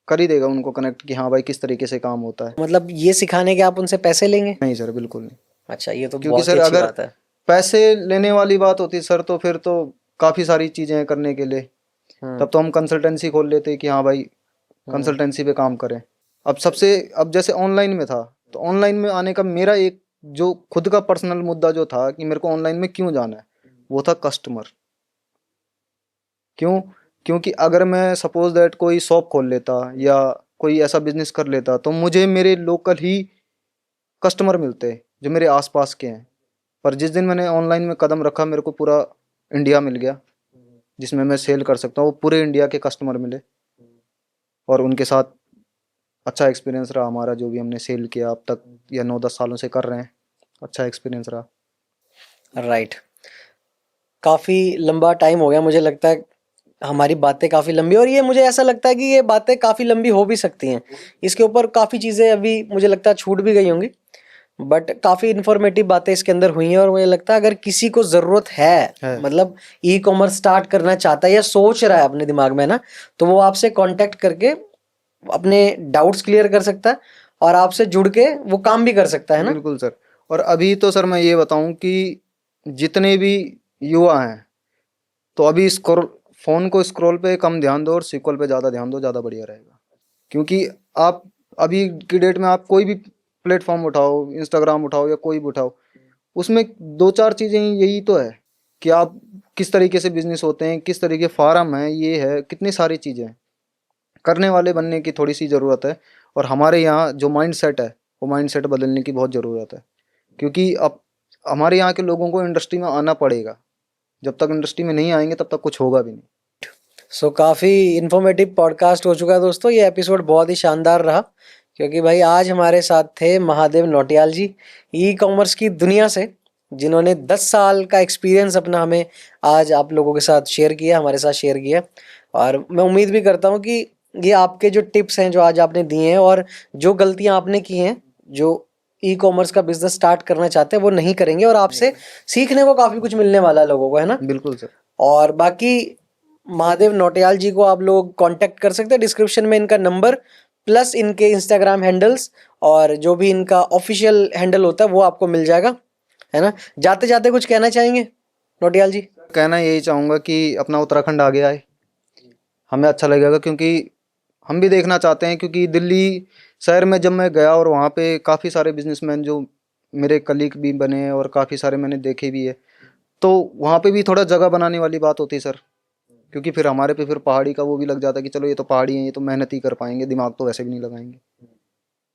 कर ही देगा उनको कनेक्ट कि हाँ भाई किस तरीके से काम होता है। मतलब ये सिखाने के आप उनसे पैसे लेंगे? नहीं सर, बिल्कुल नहीं। अच्छा, ये तो क्योंकि बहुत ही सर अच्छी अगर बात है। पैसे लेने वाली बात होती सर तो फिर तो काफ़ी सारी चीज़ें हैं करने के लिए। हम्म। तब तो हम कंसल्टेंसी खोल लेते कि हाँ भाई हम्म। कंसल्टेंसी पे काम करें। अब जैसे ऑनलाइन में था, तो ऑनलाइन में आने का मेरा एक जो खुद का पर्सनल मुद्दा जो था कि मेरे को ऑनलाइन में क्यों जाना है, वो था कस्टमर। क्यों? क्योंकि अगर मैं सपोज दैट कोई शॉप खोल लेता या कोई ऐसा बिजनेस कर लेता, तो मुझे मेरे लोकल ही कस्टमर मिलते जो मेरे आसपास के हैं। पर जिस दिन मैंने ऑनलाइन में कदम रखा, मेरे को पूरा इंडिया मिल गया जिसमें मैं सेल कर सकता हूँ। वो पूरे इंडिया के कस्टमर मिले, और उनके साथ अच्छा एक्सपीरियंस रहा हमारा, जो भी हमने सेल किया अब तक या 9-10 सालों से कर रहे हैं, अच्छा एक्सपीरियंस रहा। राइट। काफ़ी लंबा टाइम हो गया मुझे लगता है हमारी बातें काफ़ी लंबी, और ये मुझे ऐसा लगता है कि ये बातें काफ़ी लंबी हो भी सकती हैं। इसके ऊपर काफ़ी चीज़ें अभी मुझे लगता है छूट भी गई होंगी, बट काफ़ी इन्फॉर्मेटिव बातें इसके अंदर हुई हैं। और मुझे लगता है अगर किसी को ज़रूरत है, है। मतलब ई कॉमर्स स्टार्ट करना चाहता है या सोच रहा है अपने दिमाग में ना, तो वो आपसे कांटेक्ट करके अपने डाउट्स क्लियर कर सकता है और आपसे जुड़ के वो काम भी कर सकता है ना। बिल्कुल सर। और अभी तो सर मैं ये बताऊं कि जितने भी युवा हैं, तो अभी स्क्रॉल फोन को स्क्रॉल पे कम ध्यान दो और सीक्वल पे ज़्यादा ध्यान दो, ज़्यादा बढ़िया रहेगा। क्योंकि आप अभी की डेट में आप कोई भी प्लेटफॉर्म उठाओ, इंस्टाग्राम उठाओ या कोई भी उठाओ, उसमें दो चार चीज़ें यही तो है कि आप किस तरीके से बिजनेस होते हैं, किस तरीके फार्म है, ये है, कितनी सारी चीज़ें हैं। करने वाले बनने की थोड़ी सी ज़रूरत है। और हमारे यहाँ जो माइंड सेट है, वो माइंड सेट बदलने की बहुत ज़रूरत है। क्योंकि अब हमारे यहाँ के लोगों को इंडस्ट्री में आना पड़ेगा। जब तक इंडस्ट्री में नहीं आएंगे तब तक कुछ होगा भी नहीं। सो काफ़ी इन्फॉर्मेटिव पॉडकास्ट हो चुका है दोस्तों। ये एपिसोड बहुत ही शानदार रहा, क्योंकि भाई आज हमारे साथ थे महादेव नौटियाल जी, ई कॉमर्स की दुनिया से, जिन्होंने 10 साल का एक्सपीरियंस अपना हमें आज आप लोगों के साथ शेयर किया, हमारे साथ शेयर किया। और मैं उम्मीद भी करता हूँ कि ये आपके जो टिप्स हैं जो आज आपने दिए हैं, और जो गलतियाँ आपने की हैं, जो ई कॉमर्स का बिजनेस स्टार्ट करना चाहते हैं वो नहीं करेंगे, और आपसे सीखने को काफ़ी कुछ मिलने वाला है लोगों को, है ना। बिल्कुल सर। और बाकी महादेव नौटियाल जी को आप लोग कांटेक्ट कर सकते हैं, डिस्क्रिप्शन में इनका नंबर प्लस इनके इंस्टाग्राम हैंडल्स और जो भी इनका ऑफिशियल हैंडल होता है वो आपको मिल जाएगा, है ना। जाते जाते कुछ कहना चाहेंगे नौटियाल जी? कहना यही चाहूँगा कि अपना उत्तराखंड आगे आए, हमें अच्छा लगेगा। क्योंकि हम भी देखना चाहते हैं, क्योंकि दिल्ली शहर में जब मैं गया और वहाँ पे काफ़ी सारे बिजनेसमैन जो मेरे कलीग भी बने हैं और काफ़ी सारे मैंने देखे भी है, तो वहाँ पे भी थोड़ा जगह बनाने वाली बात होती है सर। क्योंकि फिर हमारे पे फिर पहाड़ी का वो भी लग जाता है कि चलो ये तो पहाड़ी हैं, ये तो मेहनत ही कर पाएंगे, दिमाग तो वैसे भी नहीं लगाएंगे।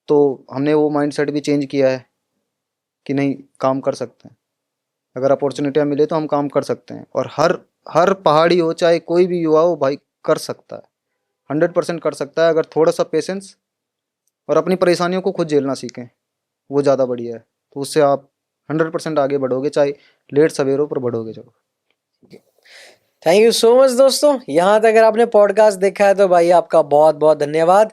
तो हमने वो माइंडसेट भी चेंज किया है कि नहीं, काम कर सकते हैं। अगर अपॉर्चुनिटियाँ मिले तो हम काम कर सकते हैं। और हर हर पहाड़ी हो चाहे कोई भी युवा हो भाई, कर सकता है, 100% कर सकता है, अगर थोड़ा सा पेशेंस और अपनी परेशानियों को खुद झेलना सीखें, वो ज़्यादा बढ़िया है। तो उससे आप 100% आगे बढ़ोगे, चाहे लेट सवेर हो पर बढ़ोगे जरूर। थैंक यू सो मच दोस्तों, यहाँ तक अगर आपने पॉडकास्ट देखा है तो भाई आपका बहुत बहुत धन्यवाद।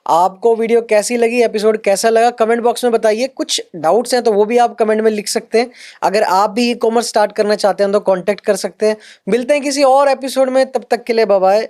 आपको वीडियो कैसी लगी, एपिसोड कैसा लगा, कमेंट बॉक्स में बताइए। कुछ डाउट्स हैं तो वो भी आप कमेंट में लिख सकते हैं। अगर आप भी ई कॉमर्स स्टार्ट करना चाहते हैं तो कांटेक्ट कर सकते हैं। मिलते हैं किसी और एपिसोड में, तब तक के लिए बाय बाय।